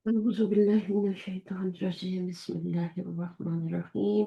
أعوذ بالله من الشيطان الرجيم بسم الله الرحمن الرحيم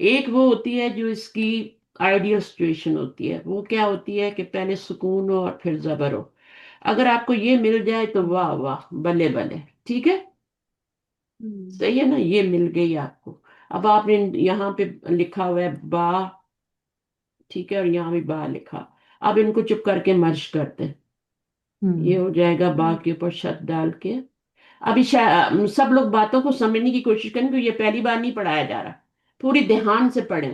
ایک وہ ہوتی ہے جو اس کی آئیڈیل سچویشن ہوتی ہے، وہ کیا ہوتی ہے کہ پہلے سکون ہو اور پھر زبر ہو. اگر آپ کو یہ مل جائے تو واہ واہ، بلے بلے، ٹھیک ہے، صحیح ہے نا، یہ مل گئی آپ کو. اب آپ نے یہاں پہ لکھا ہوا ہے با، ٹھیک ہے، اور یہاں بھی با لکھا. اب ان کو چپ کر کے مرج کرتے ہیں. یہ ہو جائے گا با کے اوپر شد ڈال کے. ابھی سب لوگ باتوں کو سمجھنے کی کوشش کریں کہ یہ پہلی بار نہیں پڑھایا جا رہا، پوری دھیان سے پڑھیں،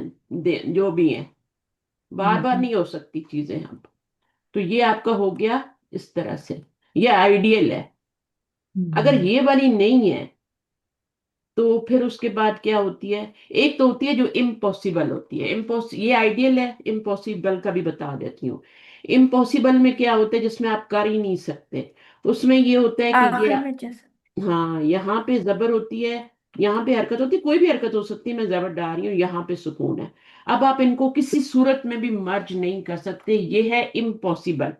جو بھی ہیں، بار بار نہیں ہو سکتی چیزیں. اب تو یہ آپ کا ہو گیا اس طرح سے، یہ آئیڈیل ہے. اگر یہ والی نہیں ہے تو پھر اس کے بعد کیا ہوتی ہے؟ ایک تو ہوتی ہے جو امپاسبل ہوتی ہے. یہ آئیڈیل ہے، امپاسبل کا بھی بتا دیتی ہوں. امپاسبل میں کیا ہوتا ہے؟ جس میں آپ کر ہی نہیں سکتے. اس میں یہ ہوتا ہے کہ آخر میں جیسے ہاں، یہاں پہ زبر ہوتی ہے، یہاں پہ حرکت ہوتی ہے، کوئی بھی حرکت ہو سکتی ہے، میں زبر ڈال رہی ہوں، یہاں پہ سکون ہے. اب آپ ان کو کسی صورت میں بھی مرج نہیں کر سکتے. یہ ہے امپاسبل،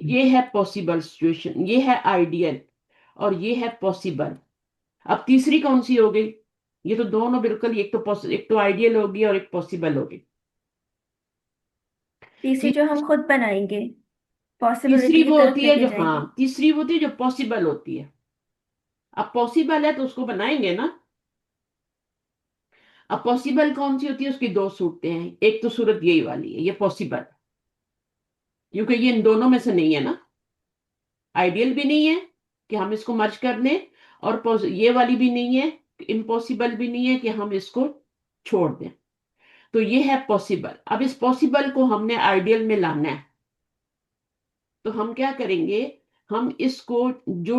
یہ ہے پاسبل سچویشن، یہ ہے آئیڈیل، اور یہ ہے پاسبل. اب تیسری کون سی ہو گئی؟ یہ تو دونوں بالکل، ایک تو آئیڈیل ہوگی اور ایک پاسبل ہوگی. تیسری جو ہم خود بنائیں گے، تیسری پاسبلٹی کی وہ طرف ہوتی لے ہے کے جو، جائیں ہاں، گے. تیسری وہ ہوتی ہے جو پاسبل ہوتی ہے. اب پاسبل ہے تو اس کو بنائیں گے نا. اب پاسبل کون سی ہوتی ہے؟ اس کی دو صورتیں ہیں. ایک تو صورت یہی والی ہے، یہ پاسبل، کیونکہ یہ ان دونوں میں سے نہیں ہے نا. آئیڈیل بھی نہیں ہے کہ ہم اس کو مرج کر دیں، اور یہ والی بھی نہیں ہے، امپاسبل بھی نہیں ہے کہ ہم اس کو چھوڑ دیں. تو یہ ہے پاسبل. اب اس پاسبل کو ہم نے آئیڈیل میں لانا ہے. تو ہم کیا کریں گے؟ ہم اس کو جو،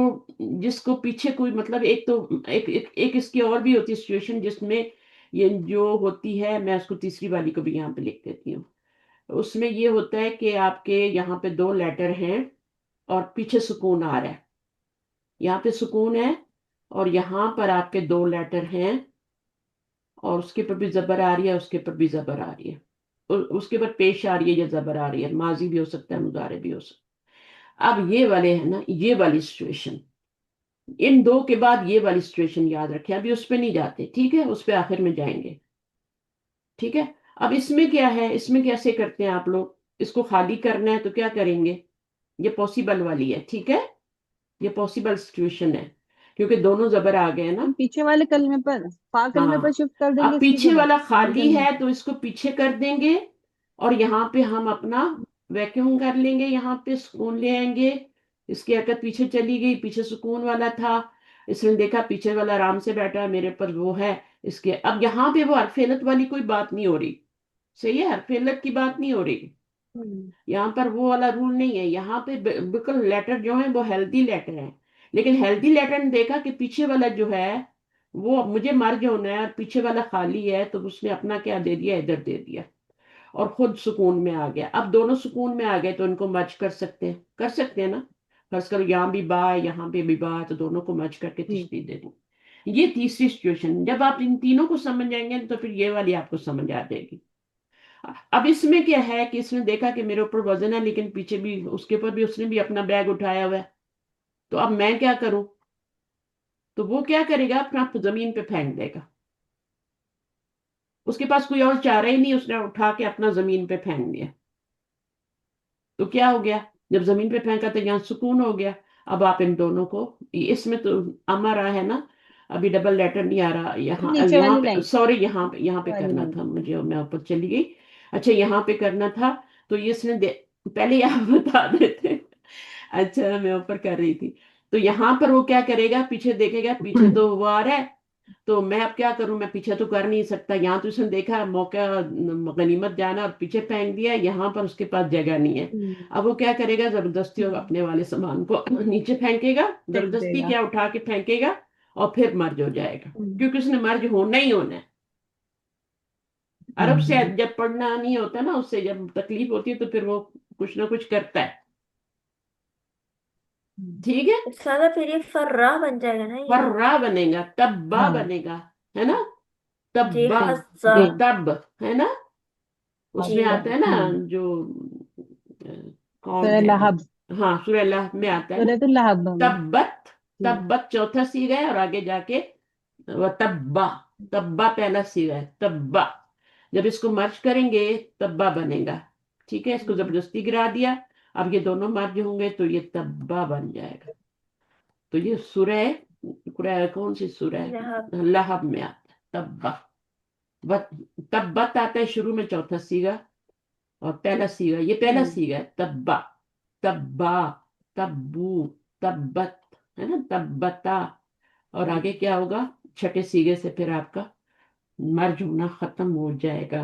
جس کو پیچھے کوئی مطلب، ایک تو ایک اس کی اور بھی ہوتی ہے سچویشن جس میں یہ جو ہوتی ہے، میں اس کو تیسری والی کو بھی یہاں پہ لکھ دیتی ہوں. اس میں یہ ہوتا ہے کہ آپ کے یہاں پہ دو لیٹر ہیں اور پیچھے سکون آ رہا ہے. یہاں پہ سکون ہے اور یہاں پر آپ کے دو لیٹر ہیں، اور اس کے پر بھی زبر آ رہی ہے، اس کے پر بھی زبر آ رہی ہے، اس کے پر پیش آ رہی ہے یا زبر آ رہی ہے. ماضی بھی ہو سکتا ہے، مضارع بھی ہو سکتا ہے. اب یہ والے ہیں نا، یہ والی سچویشن، ان دو کے بعد یہ والی سچویشن یاد رکھیں. ابھی اس پہ نہیں جاتے، ٹھیک ہے، اس پہ آخر میں جائیں گے. ٹھیک ہے. اب اس میں کیا ہے؟ اس میں کیسے کرتے ہیں آپ لوگ؟ اس کو خالی کرنا ہے تو کیا کریں گے؟ یہ پاسبل والی ہے، ٹھیک ہے، یہ پاسبل سچویشن ہے کیونکہ دونوں زبر آ گئے نا. ہم پیچھے والے کلمے پر، فا کلمے ہاں، پر شفٹ کر دیں گے اب اس کی پیچھے جگہ، والا فا خالی کلمے ہے تو اس کو پیچھے کر دیں گے، اور یہاں پہ ہم اپنا ویکیوم کر لیں گے، یہاں پہ سکون لے آئیں گے. اس کی حرکت پیچھے چلی گئی، پیچھے سکون والا تھا، اس نے دیکھا پیچھے والا آرام سے بیٹھا ہے، میرے پر وہ ہے اس کے. اب یہاں پہ وہ حرف علت والی کوئی بات نہیں ہو رہی، صحیح ہے، حرف علت کی بات نہیں ہو رہی. یہاں پر وہ والا رول نہیں ہے. یہاں پہ بالکل لیٹر جو ہیں وہ ہیلدی لیٹر ہیں. لیکن ہیلدی لیٹر نے دیکھا کہ پیچھے والا جو ہے وہ مجھے مرج ہونا ہے، اور پیچھے والا خالی ہے، تو اس نے اپنا کیا دے دیا؟ ادھر دے دیا، اور خود سکون میں آ گیا. اب دونوں سکون میں آ گئے تو ان کو مرج کر سکتے ہیں، کر سکتے ہیں نا. فرض کرو یہاں بھی با ہے، یہاں پہ بھی با ہے، تو دونوں کو مرج کر کے جی. تشدید دے دوں. یہ تیسری سچویشن. جب آپ ان تینوں کو سمجھ جائیں گے تو پھر یہ والی آپ کو سمجھ آ جائے گی. اب اس میں کیا ہے کہ اس نے دیکھا کہ میرے اوپر وزن ہے، لیکن پیچھے بھی اس کے اوپر بھی اس نے بھی اپنا بیگ اٹھایا ہوا ہے، تو اب میں کیا کروں؟ تو وہ کیا کرے گا؟ اپنا زمین پہ پھینک دے گا. اس کے پاس کوئی اور چارہ ہی نہیں، اس نے اٹھا کے اپنا زمین پہ پھینک دیا. تو کیا ہو گیا؟ جب زمین پہ پھینکا تو یہاں سکون ہو گیا. اب آپ ان دونوں کو، اس میں تو امارا ہے نا، ابھی ڈبل لیٹر نہیں آ رہا. یہاں نیچے یہاں والی پہ لائن، سوری، یہاں پہ نیچے والی کرنا لائن. تھا مجھے، میں اوپر چلی گئی. اچھا، یہاں پہ کرنا تھا. تو یہ اس نے پہلے یہ بتا دیتے. اچھا، میں اوپر کر رہی تھی. تو یہاں پر وہ کیا کرے گا؟ پیچھے دیکھے گا، پیچھے تو وہ آ رہا ہے، تو میں اب کیا کروں؟ میں پیچھے تو کر نہیں سکتا. یہاں تو اس نے دیکھا موقع، غنیمت جانا، اور پیچھے پھینک دیا. یہاں پر اس کے پاس جگہ نہیں ہے. اب وہ کیا کرے گا؟ زبردستی اور اپنے والے سامان کو نیچے پھینکے گا. پھینک دے زبردستی گا. کیا اٹھا کے پھینکے گا، اور پھر مرج ہو جائے گا، کیونکہ اس نے مرج ہونا ہی ہونا ہے. عرب سے جب پڑھنا نہیں ہوتا نا، اس سے جب تکلیف ہوتی ہے تو پھر وہ کچھ نہ کچھ کرتا ہے. ٹھیک ہے. سادہ پھر یہ فرا بن جائے گا نا یہ. فرا بنے گا، تبا ہاں. بنے گا، ہے نا، جی تبا، حزا. جی. تب، ہے نا. اس میں جی. آتا ہے نا جو کون سورہ ہے وہ، لہب، ہاں، سورہ اللہ میں آتا ہے نا، سورۃ اللہب. تبت. جی. تبت چوتھا سیغہ ہے، اور آگے جا کے وہ تبا، تبا پہلا سیگا ہے تبا، جب اس کو مرج کریں گے تبا بنے گا، ٹھیک ہے، اس کو زبردستی گرا دیا، اب یہ دونوں مرج ہوں گے تو یہ تبا بن جائے گا. تو یہ سورہ کون سی سورہ ہے؟ لہب. لہب میں آتا ہے تبا. تبت آتا ہے شروع میں چوتھا سیگا، اور پہلا سیگا یہ پہلا سیگا ہے تبا، تبا، تبو، تبت، ہے نا، تبتا. اور آگے کیا ہوگا؟ چھٹے سیگے سے پھر آپ کا مرج ہونا ختم ہو جائے گا،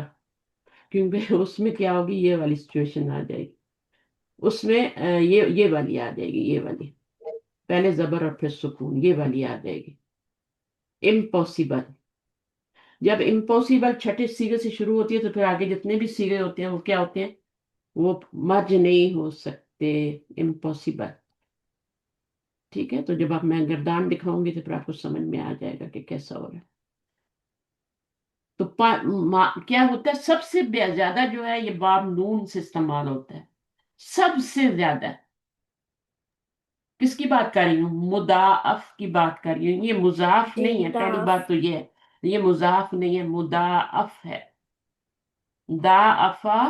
کیونکہ اس میں کیا ہوگی، یہ والی سچویشن آ جائے گی، اس میں یہ والی آ جائے گی، یہ والی پہلے زبر اور پھر سکون، یہ والی آ جائے گی. امپاسبل، جب امپاسبل چھٹے سیگے سے شروع ہوتی ہے تو پھر آگے جتنے بھی سیگے ہوتے ہیں وہ کیا ہوتے ہیں؟ وہ مرج نہیں ہو سکتے، امپاسبل. ٹھیک ہے، تو جب آپ میں گردان دکھاؤں گی تو پھر آپ کو سمجھ میں آ جائے گا کہ کیسا ہو رہا ہے. تو کیا ہوتا ہے، سب سے زیادہ جو ہے یہ باب نون سے استعمال ہوتا ہے، سب سے زیادہ. کس کی بات کر رہی ہوں؟ مضاعف کی بات کر رہی ہوں. یہ مضاف جی نہیں ہے، پہلی مضاف. بات تو یہ ہے، یہ مضاف نہیں ہے، مضاعف ہے. ضاعفا،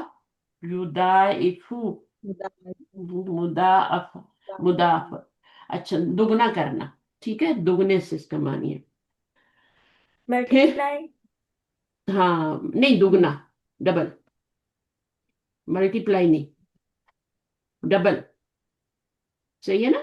یضاعفو، مضاعف، مضاعف. اچھا، دگنا کرنا، ٹھیک ہے، دگنے سے استعمال ہے. پھر ملٹیپلائی. ہاں نہیں، دگنا، ڈبل، ملٹی پلائی نہیں، ڈبل، صحیح ہے نا،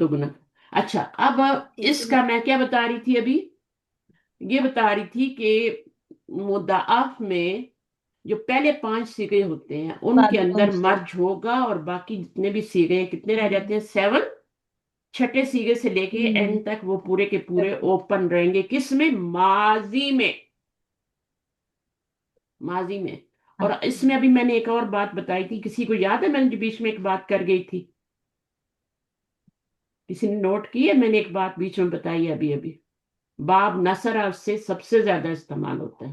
دگنا. اچھا، اب جی اس کا میں کیا بتا رہی تھی ابھی؟ یہ بتا رہی تھی کہ مضاعف میں جو پہلے 5 سیغے ہوتے ہیں ان کے اندر مرج ہوگا، اور باقی جتنے بھی سیغے ہیں کتنے رہ جاتے ہیں؟ 7. چھٹے سیغے سے لے کے اینڈ تک وہ پورے کے پورے اوپن رہیں گے. کس میں؟ ماضی میں، ماضی میں. اور اس میں ابھی میں نے ایک اور بات بتائی تھی، کسی کو یاد ہے؟ میں نے جو بیچ میں ایک بات کر گئی تھی، کسی نے نوٹ کی ہے؟ میں نے ایک بات بیچ میں بتائی ہے ابھی ابھی، باب نصر سے سب سے زیادہ استعمال ہوتا ہے.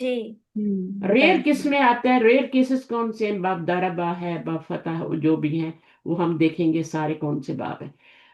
جی. ریئر کس میں آتا ہے؟ ریئر کیسز کون سے ہیں؟ باب داربا ہے، باب فتح، جو بھی ہیں وہ ہم دیکھیں گے سارے کون سے باب ہیں.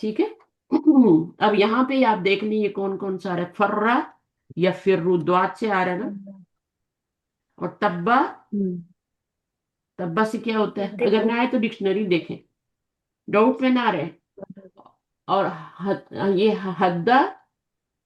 ٹھیک ہے. اب یہاں پہ آپ دیکھ لیں یہ کون کون سا آ رہا ہے. فرہ یا فرو دوات سے آ رہا ہے نا، اور تبا، تبا سے کیا ہوتا ہے؟ اگر دیکھو. نہ آئے تو ڈکشنری دیکھیں، ڈاؤٹ میں نہ رہے. اور یہ حدہ،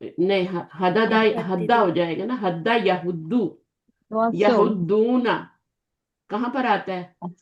نہیں، حددا، حدہ یحددو. ہو جائے گا نا، حدہ یہدو، توسو یہدونا کہاں پر آتا ہے؟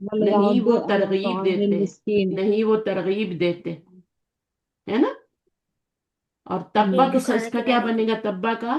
ولا نہیں يعد وہ على ترغیب طعام دیتے، المسكين نہیں وہ ترغیب دیتے، ہے نا. اور تبا ایک کو اس کھانا کا کیا کھلانے بنے کی. گا؟ تبا کا،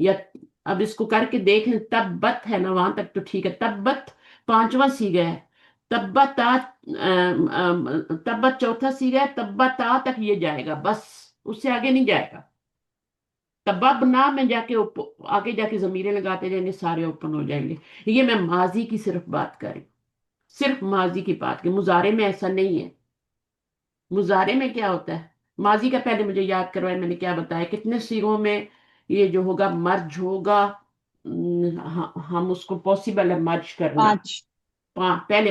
یا اب اس کو کر کے دیکھیں، تبت ہے نا وہاں تک تو ٹھیک ہے. تبت 5واں سیگا ہے، تبتا، تبت چوتھا سیگا ہے، تبتا تک یہ جائے گا بس، اس سے آگے نہیں جائے گا. تبب نا میں جا کے آگے جا کے ضمیریں لگاتے جائیں گے، سارے اوپن ہو جائیں گے. یہ میں ماضی کی صرف بات کریں، صرف ماضی کی بات، کہ مضارع میں ایسا نہیں ہے. مضارع میں کیا ہوتا ہے؟ ماضی کا پہلے مجھے یاد کروائے، میں نے کیا بتایا، کتنے سیغوں میں یہ جو ہوگا مرج ہوگا. ہم اس کو پاسبل ہے مرج کرنا، 5 پہلے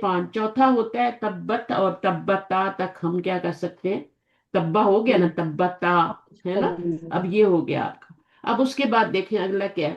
5. چوتھا ہوتا ہے تبت، اور تبتا تک ہم کیا کر سکتے ہیں؟ تبا ہو گیا نا، تبتا، ہے نا. اب یہ ہو گیا آپ کا. اب اس کے بعد دیکھیں اگلا کیا ہے.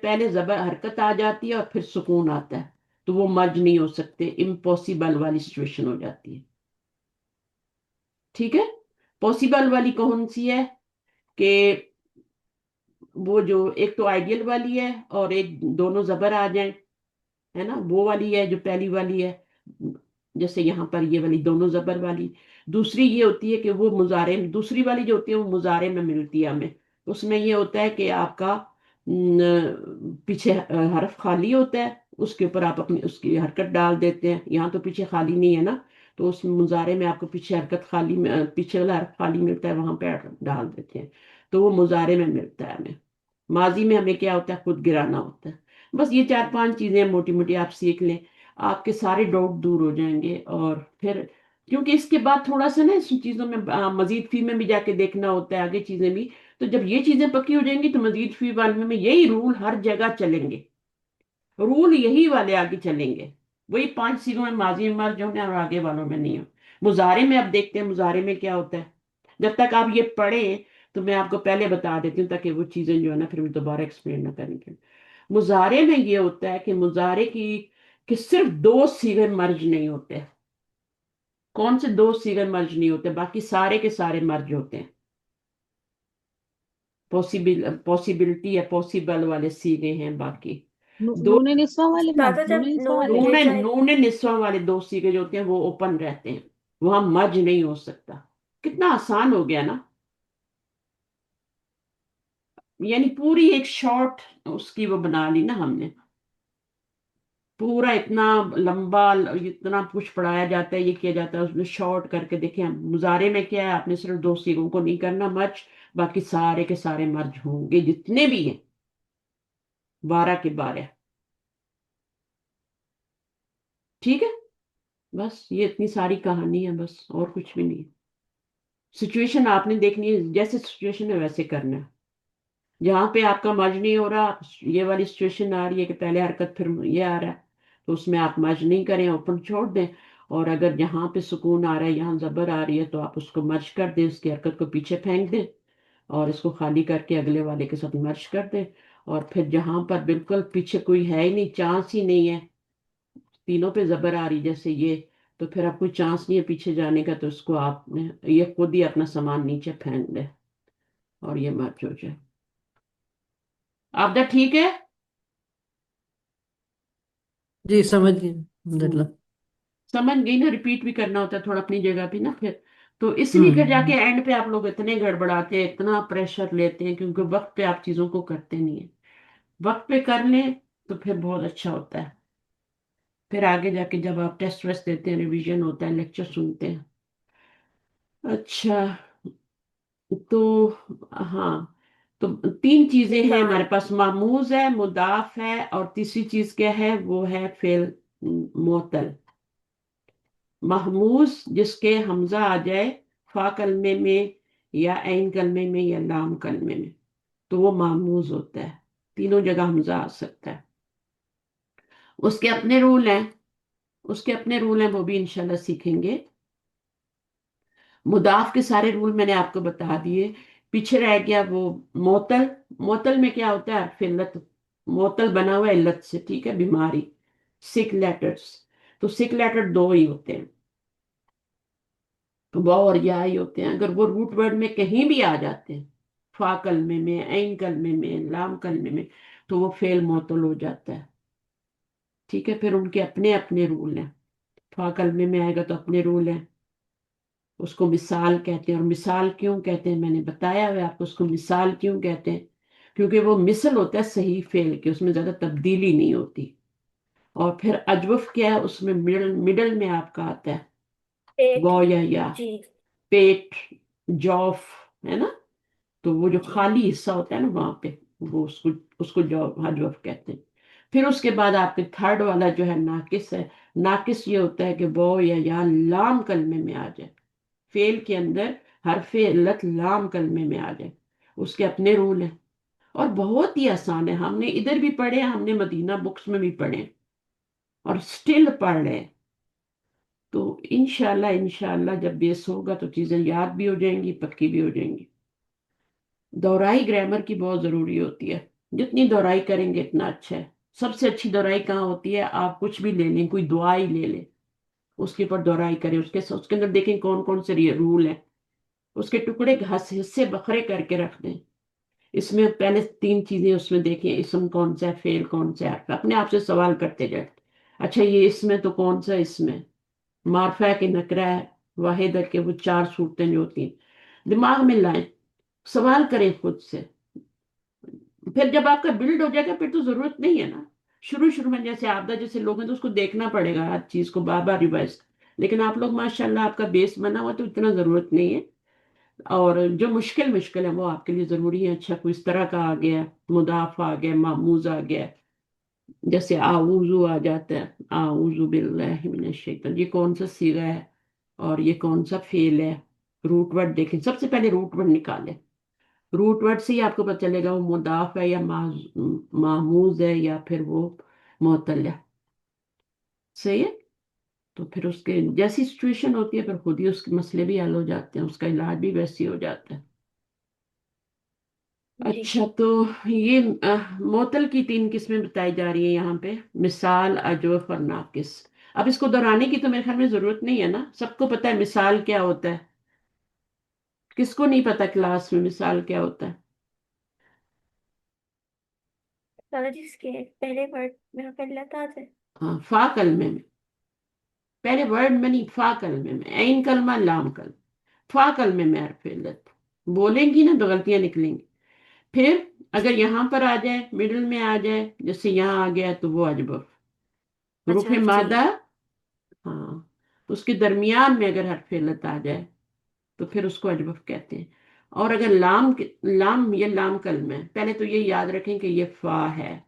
پہلے زبر حرکت آ جاتی ہے اور پھر سکون آتا ہے، تو وہ مرج نہیں ہو سکتے، امپاسبل والی سچویشن ہو جاتی ہے. ٹھیک ہے. پاسبل والی کون سی ہے؟ کہ وہ جو ایک تو آئیڈیل والی ہے، اور ایک دونوں زبر آ جائیں، ہے نا، وہ والی ہے جو پہلی والی ہے، جیسے یہاں پر یہ والی دونوں زبر والی. دوسری یہ ہوتی ہے کہ وہ مضارع، دوسری والی جو ہوتی ہے وہ مضارع میں ملتی ہے ہمیں. اس میں یہ ہوتا ہے کہ آپ کا پیچھے حرف خالی ہوتا ہے، اس کے اوپر آپ اپنی اس کی حرکت ڈال دیتے ہیں. یہاں تو پیچھے خالی نہیں ہے نا، تو اس مضارع میں آپ کو پیچھے حرکت خالی میں، پیچھے والا حرف خالی ملتا ہے، وہاں پہ ڈال دیتے ہیں. تو وہ مضارع میں ملتا ہے ہمیں. ماضی میں ہمیں کیا ہوتا ہے؟ خود گرانا ہوتا ہے. بس یہ 4 5 چیزیں موٹی موٹی آپ سیکھ لیں، آپ کے سارے ڈاؤٹ دور ہو جائیں گے. اور پھر کیونکہ اس کے بعد تھوڑا سا نا اس چیزوں میں مزید فی میں بھی جا کے دیکھنا ہوتا ہے، آگے چیزیں بھی. تو جب یہ چیزیں پکی ہو جائیں گی تو مزید فی والے میں یہی رول ہر جگہ چلیں گے، رول یہی والے آگے چلیں گے. وہی 5 سیغوں میں ماضی میں مرج ہونے اور آگے والوں میں نہیں ہو. مضارع میں اب دیکھتے ہیں مضارع میں کیا ہوتا ہے. جب تک آپ یہ پڑھیں تو میں آپ کو پہلے بتا دیتی ہوں تاکہ وہ چیزیں جو ہے نا پھر میں دوبارہ ایکسپلین نہ کریں گے. مضارع میں یہ ہوتا ہے کہ مضارع کی کہ صرف 2 صیغے مرج نہیں ہوتے. کون سے 2 صیغے مرج نہیں ہوتے؟ باقی سارے کے سارے مرج ہوتے ہیں. پاسبلٹی یا پاسبل والے صیغے ہیں باقی. دو نون نسواں والے میں استاد جب نون نسواں نون والے یہ میں چاہے نون نسواں والے 2 صیغے جو ہوتے ہیں وہ اوپن رہتے ہیں، وہاں مرج نہیں ہو سکتا. کتنا آسان ہو گیا نا. یعنی پوری ایک شارٹ اس کی وہ بنا لی نا ہم نے. پورا اتنا لمبا اتنا کچھ پڑھایا جاتا ہے، یہ کیا جاتا ہے، اس میں شارٹ کر کے دیکھیں. مضارع میں کیا ہے؟ آپ نے صرف 2 صیغوں کو نہیں کرنا مرج، باقی سارے کے سارے مرج ہوں گے جتنے بھی ہیں، 12 کے 12. ٹھیک ہے، بس یہ اتنی ساری کہانی ہے، بس اور کچھ بھی نہیں. سچویشن آپ نے دیکھنی ہے، جیسے سچویشن ہے ویسے کرنا ہے. جہاں پہ آپ کا مرج نہیں ہو رہا، یہ والی سچویشن آ رہی ہے کہ پہلے حرکت پھر یہ آ رہا ہے، تو اس میں آپ مرج نہیں کریں، اوپن چھوڑ دیں. اور اگر جہاں پہ سکون آ رہا ہے، یہاں زبر آ رہی ہے، تو آپ اس کو مرج کر دیں، اس کی حرکت کو پیچھے پھینک دیں اور اس کو خالی کر کے اگلے والے کے ساتھ مرج کر دیں. اور پھر جہاں پر بالکل پیچھے کوئی ہے ہی نہیں، چانس ہی نہیں ہے، تینوں پہ زبر آ رہی جیسے یہ، تو پھر اب کوئی چانس نہیں ہے پیچھے جانے کا، تو اس کو آپ نے یہ خود ہی اپنا سامان نیچے پھینک دے اور یہ مرج ہو جائے. آپ دا ٹھیک ہے؟ جی سمجھ گئی الحمدللہ. ہوں، سمجھ گئی نا. ریپیٹ بھی کرنا ہوتا ہے تھوڑا اپنی جگہ پہ نا پھر. تو اس لیے پھر جا کے ہوں اینڈ پہ آپ لوگ اتنے گڑبڑاتے ہیں، اتنا پریشر لیتے ہیں، کیونکہ وقت پہ آپ چیزوں کو کرتے نہیں ہیں. وقت پہ کر لیں تو پھر بہت اچھا ہوتا ہے. پھر آگے جا کے جب آپ ٹیسٹ ویسٹ دیتے ہیں، ریویژن ہوتا ہے، لیکچر سنتے ہیں. اچھا، تو ہاں، تو 3 چیزیں ہیں استاد ہمارے پاس. معموز ہے، مضاف ہے، اور تیسری چیز کیا ہے؟ وہ ہے فعل معطل. محموز جس کے حمزہ آ جائے فا کلمے میں یا عین کلمے میں یا لام کلمے میں، تو وہ محموز ہوتا ہے. تینوں جگہ حمزہ آ سکتا ہے. اس کے اپنے رول ہیں، اس کے اپنے رول ہیں، وہ بھی انشاءاللہ سیکھیں گے. مضاف کے سارے رول میں نے آپ کو بتا دیے. پیچھے رہ گیا وہ معطل. معطل میں کیا ہوتا ہے؟ حرف علت. معطل بنا ہوا ہے علت سے، ٹھیک ہے، بیماری. سک لیٹرز. تو سک لیٹر 2 ہی ہوتے ہیں، واو اور یا ہی ہوتے ہیں. اگر وہ روٹ ورڈ میں کہیں بھی آ جاتے ہیں، فا کلمے میں، عین کلمے میں، لام کلمے میں، تو وہ فعل معطل ہو جاتا ہے. ٹھیک ہے، پھر ان کے اپنے اپنے رول ہیں. فا کلمے میں آئے گا تو اپنے رول ہیں، اس کو مثال کہتے ہیں. اور مثال کیوں کہتے ہیں میں نے بتایا ہوا آپ کو. اس کو مثال کیوں کہتے ہیں؟ کیونکہ وہ مثل ہوتا ہے صحیح فعل کے، اس میں زیادہ تبدیلی نہیں ہوتی. اور پھر اجوف کیا ہے؟ اس میں مڈل میں آپ کا آتا ہے ایٹ واو یا جی پیٹ، جوف، ہے نا. تو وہ جو خالی حصہ ہوتا ہے نا وہاں پہ، وہ اس کو جو حجوف کہتے ہیں. پھر اس کے بعد آپ کے تھرڈ والا جو ہے ناقص ہے. ناقص یہ ہوتا ہے کہ واو یا لام کلمے میں آ جائے، فعل کے اندر حرف علت لام کلمے میں آ جائے. اس کے اپنے رول ہیں اور بہت ہی آسان ہے. ہم نے ادھر بھی پڑھے، ہم نے مدینہ بکس میں بھی پڑھے اور سٹل پڑھ رہے ہیں. تو انشاءاللہ جب بیس ہوگا تو چیزیں یاد بھی ہو جائیں گی، پکی بھی ہو جائیں گی. دہرائی گرامر کی بہت ضروری ہوتی ہے. جتنی دہرائی کریں گے اتنا اچھا ہے. سب سے اچھی دہرائی کہاں ہوتی ہے؟ آپ کچھ بھی لے لیں، کوئی دعا ہی لے لیں، اس کے اوپر دہرائی کریں، اس کے اندر دیکھیں کون کون سے رول ہیں، اس کے ٹکڑے حصے بکھرے کر کے رکھ دیں. اس میں پہلے 3 چیزیں اس میں دیکھیں، اسم کون سا ہے، فعل کون سا ہے. اپنے آپ سے سوال کرتے جائیں، اچھا یہ اس میں تو کون سا اس میں معرفہ ہے کہ نکرہ ہے، واحد ہے کہ وہ 4 صورتیں جو ہوتی ہیں. دماغ میں لائیں، سوال کریں خود سے. پھر جب آپ کا بلڈ ہو جائے گا پھر تو ضرورت نہیں ہے نا. شروع میں جیسے آپ دا جیسے لوگ ہیں تو اس کو دیکھنا پڑے گا ہر چیز کو بار بار ریوائز. لیکن آپ لوگ ماشاءاللہ آپ کا بیس بنا ہوا تو اتنا ضرورت نہیں ہے. اور جو مشکل مشکل ہے وہ آپ کے لیے ضروری ہے. اچھا، کوئی اس طرح کا آ گیا، مضاف آ گیا، معموز آ گیا، جیسے آووزو آ جاتا ہے، اعوذ باللہ من الشیطان، یہ کون سا صیغہ ہے اور یہ کون سا فعل ہے. روٹ ورڈ دیکھیں، سب سے پہلے روٹ ورڈ نکالیں. روٹ ورڈ سے ہی آپ کو پتہ چلے گا وہ مضاف ہے یا معموز ہے یا پھر وہ معطل ہے. صحیح ہے. تو پھر اس کے جیسی سچویشن ہوتی ہے پھر خود ہی اس کے مسئلے بھی حل ہو جاتے ہیں، اس کا علاج بھی ویسے ہی ہو جاتا ہے. جی اچھا، تو یہ معطل کی 3 قسمیں بتائی جا رہی ہیں یہاں پہ: مثال، اجوف اور ناقص. اب اس کو دہرانے کی تو میرے خیال میں ضرورت نہیں ہے نا، سب کو پتہ ہے مثال کیا ہوتا ہے. کس کو نہیں پتا کلاس میں مثال کیا ہوتا ہے؟ چلو، جس کے پہلے ورڈ میں پہلے آ جائے. ہاں، فا کلمے میں، پہلے ورڈ میں نہیں، فا کلمے میں. عین کلمہ، لام کلمہ. فا کلمے میں حرف علت بولیں گی نا تو غلطیاں نکلیں گی. پھر اگر یہاں پر آ جائے، مڈل میں آ جائے، جیسے یہاں آ گیا تو وہ اجبف. حروف اچھا جی. مادہ، ہاں، اس کے درمیان میں اگر حرف علت آ جائے تو پھر اس کو اجوف کہتے ہیں. اور اگر لام، یہ لام کلمہ ہے. پہلے تو یہ یاد رکھیں کہ یہ فا ہے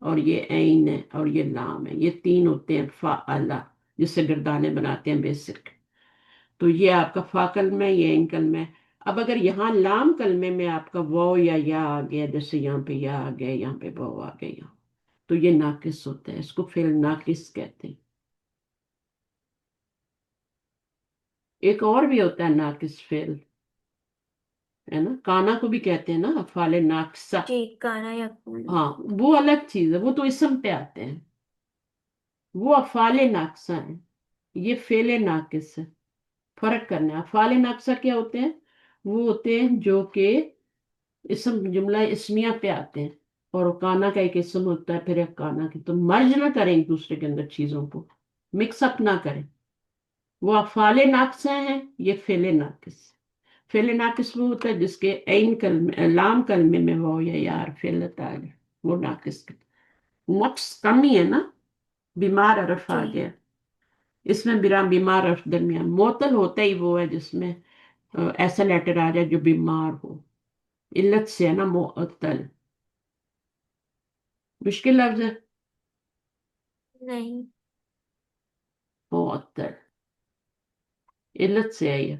اور یہ عین ہے اور یہ لام ہے، یہ 3 ہوتے ہیں فا اللہ، جس سے گردانے بناتے ہیں بیسک. تو یہ آپ کا فا کلمہ ہے، یہ عین کلمہ ہے. اب اگر یہاں لام کلمے میں آپ کا واو یا آ گیا، جیسے یہاں پہ یا آ گیا، یہاں پہ واو آ گیا، تو یہ ناقص ہوتا ہے. اس کو فعل ناقص کہتے ہیں. ایک اور بھی ہوتا ہے ناقص فعل، ہے نا، کانا کو بھی کہتے ہیں نا، افعال ناقصہ. جی، کانا یا کون. ہاں، وہ الگ چیز ہے، وہ تو اسم پہ آتے ہیں، وہ افعال ناقصہ ہیں. یہ فعل ناقص ہے. فرق کرنا ہے. افعال ناقصہ کیا ہوتے ہیں؟ وہ ہوتے ہیں جو کہ اسم، جملہ اسمیہ پہ آتے ہیں، اور کانا کا ایک اسم ہوتا ہے، پھر ایک کانا کی. تو مرج نہ کریں ایک دوسرے کے اندر چیزوں کو، مکس اپ نہ کریں. وہ افعال ناقصہ ہیں، یہ فعل ناقص. فعل ناقص وہ ہوتا ہے جس کے عین کلمے، لام کلمے میں وہ یا یار فعل آ جائے، وہ ناقص. نقص کمی ہے نا. بیمار عرف آ جی گیا، اس میں بیمار عرف درمیان. معطل ہوتا ہی وہ ہے جس میں ایسا لیٹر آ جائے جو بیمار ہو. علت سے ہے نا معطل. مشکل لفظ ہے نہیں. معطل، علت سے ہے یہ.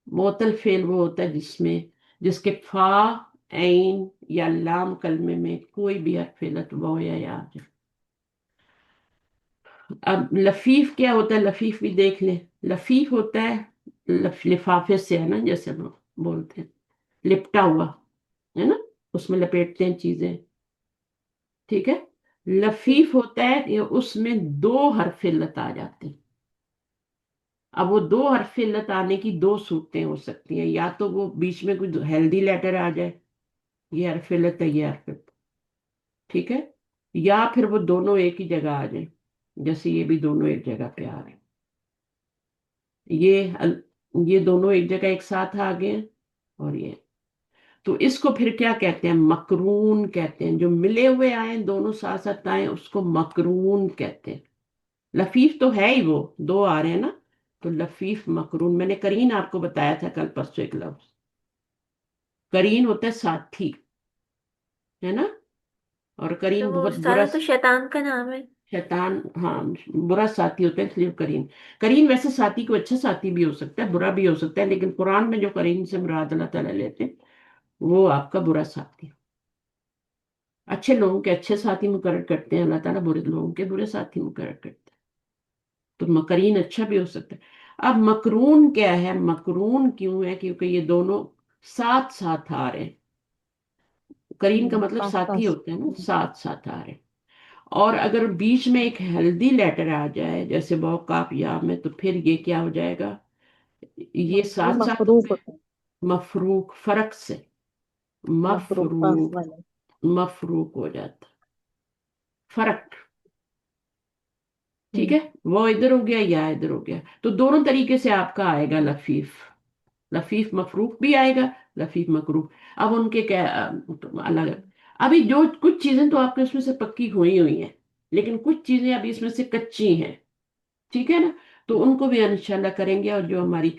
معطل فعل وہ ہوتا ہے جس کے فا، عین یا لام کلمے میں کوئی بھی حرف علت وہ یا آ جائے. اب لفیف کیا ہوتا ہے؟ لفیف بھی دیکھ لیں. لفیف ہوتا ہے لفافے سے، ہے نا، جیسے ہم بولتے ہیں لپٹا ہوا، ہے نا، اس میں لپیٹتے ہیں چیزیں. ٹھیک ہے. جی لفیف ہوتا ہے کہ اس میں 2 حرف علت آ جاتے ہیں. اب وہ 2 حرف علت آنے کی 2 صورتیں ہو سکتی ہیں. یا تو وہ بیچ میں کوئی ہیلدی لیٹر آ جائے، یہ حرف علت ہے، یہ حرف علت. ٹھیک ہے. یا پھر وہ دونوں ایک ہی جگہ آ جائیں، جیسے یہ بھی دونوں ایک جگہ پہ آ رہے ہیں. یہ دونوں ایک جگہ ایک ساتھ آ گئے ہیں، اور یہ. تو اس کو پھر کیا کہتے ہیں؟ مقرون کہتے ہیں. جو ملے ہوئے آئیں، دونوں ساتھ ساتھ آئیں، اس کو مقرون کہتے ہیں. لفیف تو ہے ہی، وہ 2 آ رہے ہیں نا، تو لفیف مقرون. میں نے قرین آپ کو بتایا تھا کل پرسوں ایک لفظ. قرین ہوتا ہے ساتھی، ہے نا. اور تو قرین وہ بہت استاد برا تو شیطان کا نام ہے. شیطان، ہاں، برا ساتھی ہوتا ہے، اس لیے قرین. قرین ویسے ساتھی کو اچھا ساتھی بھی ہو سکتا ہے، برا بھی ہو سکتا ہے، لیکن قرآن میں جو قرین سے مراد اللہ تعالیٰ لیتے ہیں وہ آپ کا برا ساتھی. اچھے لوگوں کے اچھے ساتھی مقرر کرتے ہیں اللہ تعالیٰ، برے لوگوں کے برے ساتھی مقرر کرتے ہیں. تو مقرین اچھا بھی ہو سکتا ہے. اب مقرون کیا ہے؟ مقرون کیوں ہے؟ کیونکہ یہ دونوں ساتھ ساتھ آ رہے ہیں. قرین کا مطلب پاس ساتھی پاس ہوتے ہیں نا، ساتھ ساتھ آ رہے ہیں. اور اگر بیچ میں ایک ہیلدی لیٹر آ جائے، جیسے واو کاف یا میں، تو پھر یہ کیا ہو جائے گا؟ یہ یہ ساتھ ساتھ مفروق ہوتا ہے. مفروق، فرق سے مفروق پاس مفروق، والا. مفروق ہو جاتا. فرق. ٹھیک ہوں. ہے. وہ ادھر ہو گیا یا ادھر ہو گیا، تو دونوں طریقے سے آپ کا آئے گا لفیف. لفیف مفروق بھی آئے گا، لفیف مکروب. اب ان کے کیا الگ. ابھی جو کچھ چیزیں تو آپ کے اس میں سے پکی ہوئی ہیں، لیکن کچھ چیزیں ابھی اس میں سے کچی ہیں. ٹھیک ہے نا. تو ان کو بھی انشاءاللہ کریں گے، اور جو ہماری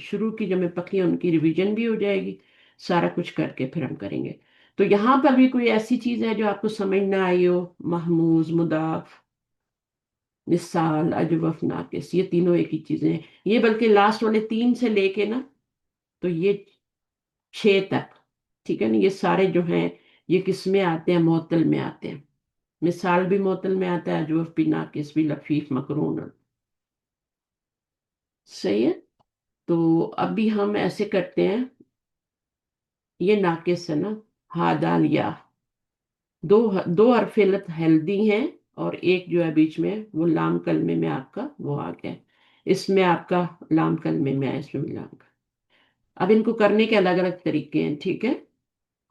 شروع کی جو میں پکی ان کی ریویژن بھی ہو جائے گی، سارا کچھ کر کے پھر ہم کریں گے۔ تو یہاں پر بھی کوئی ایسی چیز ہے جو آپ کو سمجھ نہ آئی ہو؟ محموز، مضاف، مثال، اجوف، ناقص، یہ تینوں ایک ہی چیزیں ہیں، یہ بلکہ لاسٹ والے 3 سے لے کے نا تو یہ 6 تک، ٹھیک ہے نا، یہ سارے جو ہیں یہ کس میں آتے ہیں؟ معطل میں آتے ہیں۔ مثال بھی معطل میں آتا ہے، اجوف بھی، ناقص بھی، لفیف، مقرون، صحیح ہے۔ تو ابھی ہم ایسے کرتے ہیں، یہ ناقص ہے نا، ہا دال یا، دو حرف علت ہیلدی ہیں، اور ایک جو ہے بیچ میں وہ لام کلمے میں آپ کا وہ آ گیا، اس میں آپ کا لام کلمے میں ہے، اس میں ملا گا۔ اب ان کو کرنے کے الگ الگ طریقے ہیں، ٹھیک ہے۔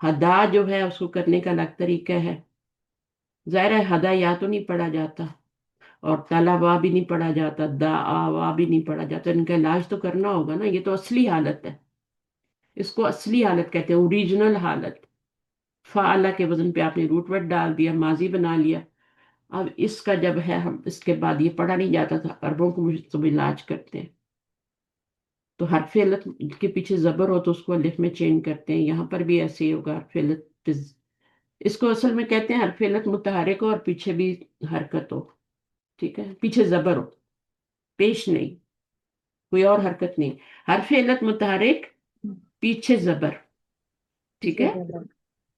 ہدا جو ہے اس کو کرنے کا الگ طریقہ ہے، ظاہر ہے ہدا یا تو نہیں پڑھا جاتا، اور تالا وا بھی نہیں پڑھا جاتا، دا آ وا بھی نہیں پڑھا جاتا، ان کا علاج تو کرنا ہوگا نا، یہ تو اصلی حالت ہے، اس کو اصلی حالت کہتے ہیں، اوریجنل حالت۔ فعلہ کے وزن پہ آپ نے روٹ ورڈ ڈال دیا، ماضی بنا لیا۔ اب اس کا جب ہے، ہم اس کے بعد یہ پڑھا نہیں جاتا تھا، عربوں کو سب علاج کرتے ہیں، تو حرف علت کے پیچھے زبر ہو تو اس کو الف میں چینج کرتے ہیں، یہاں پر بھی ایسے ہی ہوگا، حرف علت اس کو اصل میں کہتے ہیں حرف علت متحرک ہو اور پیچھے بھی حرکت ہو، ٹھیک ہے، پیچھے زبر ہو، پیش نہیں، کوئی اور حرکت نہیں، حرف علت متحرک، پیچھے زبر، ٹھیک ہے،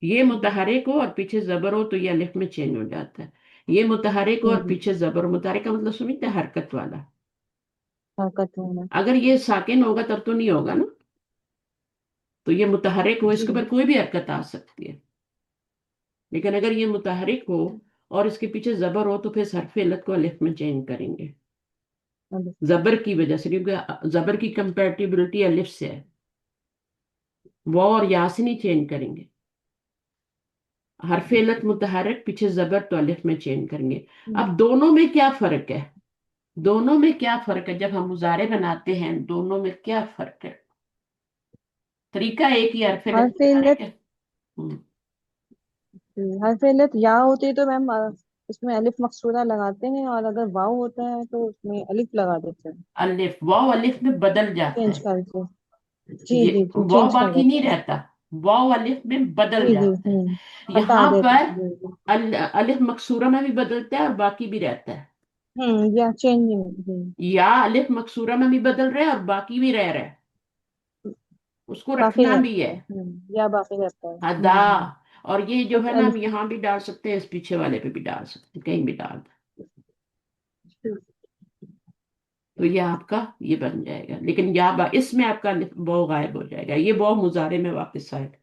یہ متحرک ہو اور پیچھے زبر ہو تو یہ الف میں چینج ہو جاتا ہے، یہ متحرک ہو اور پیچھے زبر ہو، متحرک کا مطلب سمجھتے ہیں؟ حرکت والا۔ حرکت ہونا۔ اگر یہ ساکن ہوگا تب تو نہیں ہوگا نا، تو یہ متحرک ہو، اس کے جی اوپر کوئی بھی حرکت آ سکتی ہے، لیکن اگر یہ متحرک ہو اور اس کے پیچھے زبر ہو تو پھر حرف علت کو الف میں چینج کریں گے، زبر کی وجہ سے، کیونکہ زبر کی کمپیٹیبلٹی الف سے ہے، واو اور یا سے نہیں چینج کریں گے، حرف علت متحرک، پیچھے زبر، تو الف میں چینج کریں گے۔ اب دونوں میں کیا فرق ہے؟ دونوں میں کیا فرق ہے؟ جب ہم مضارع بناتے ہیں دونوں میں کیا فرق ہے؟ طریقہ ایک ہی، حرف علت حرف متحرک علت ہے۔ حرف علت یا ہوتی ہے تو میم اس میں الف مقصورہ لگاتے ہیں، اور اگر واو ہوتا ہے تو اس میں الف لگا دیتے ہیں، الف، واو الف میں بدل جاتا چینج ہے، کر کے۔ جی یہ جی جی، واو چینج کر باقی دیتے نہیں ہیں۔ رہتا، واو الف میں بدل جی جی جاتا ہے، ہٹا یہاں دیتے پر ہیں، جی جی۔ الف مقصورہ میں بھی بدلتا ہے اور باقی بھی رہتا ہے، یا چینجنگ، جی۔ یا الف مقصورہ میں بھی بدل رہا ہے اور باقی بھی رہ رہا ہے، اس کو باقی رکھنا بھی رہتا ہے، ہے، یا باقی رہتا ہے۔ ادا، اور یہ جو بس ہے نا ہم الف۔ یہاں بھی ڈال سکتے ہیں، اس پیچھے والے پہ بھی ڈال سکتے ہیں، کہیں بھی ڈال دیں، تو یہ آپ کا یہ بن جائے گا، لیکن اس میں آپ کا بو غائب ہو جائے گا، یہ بو مضارع میں واپس آئے گا،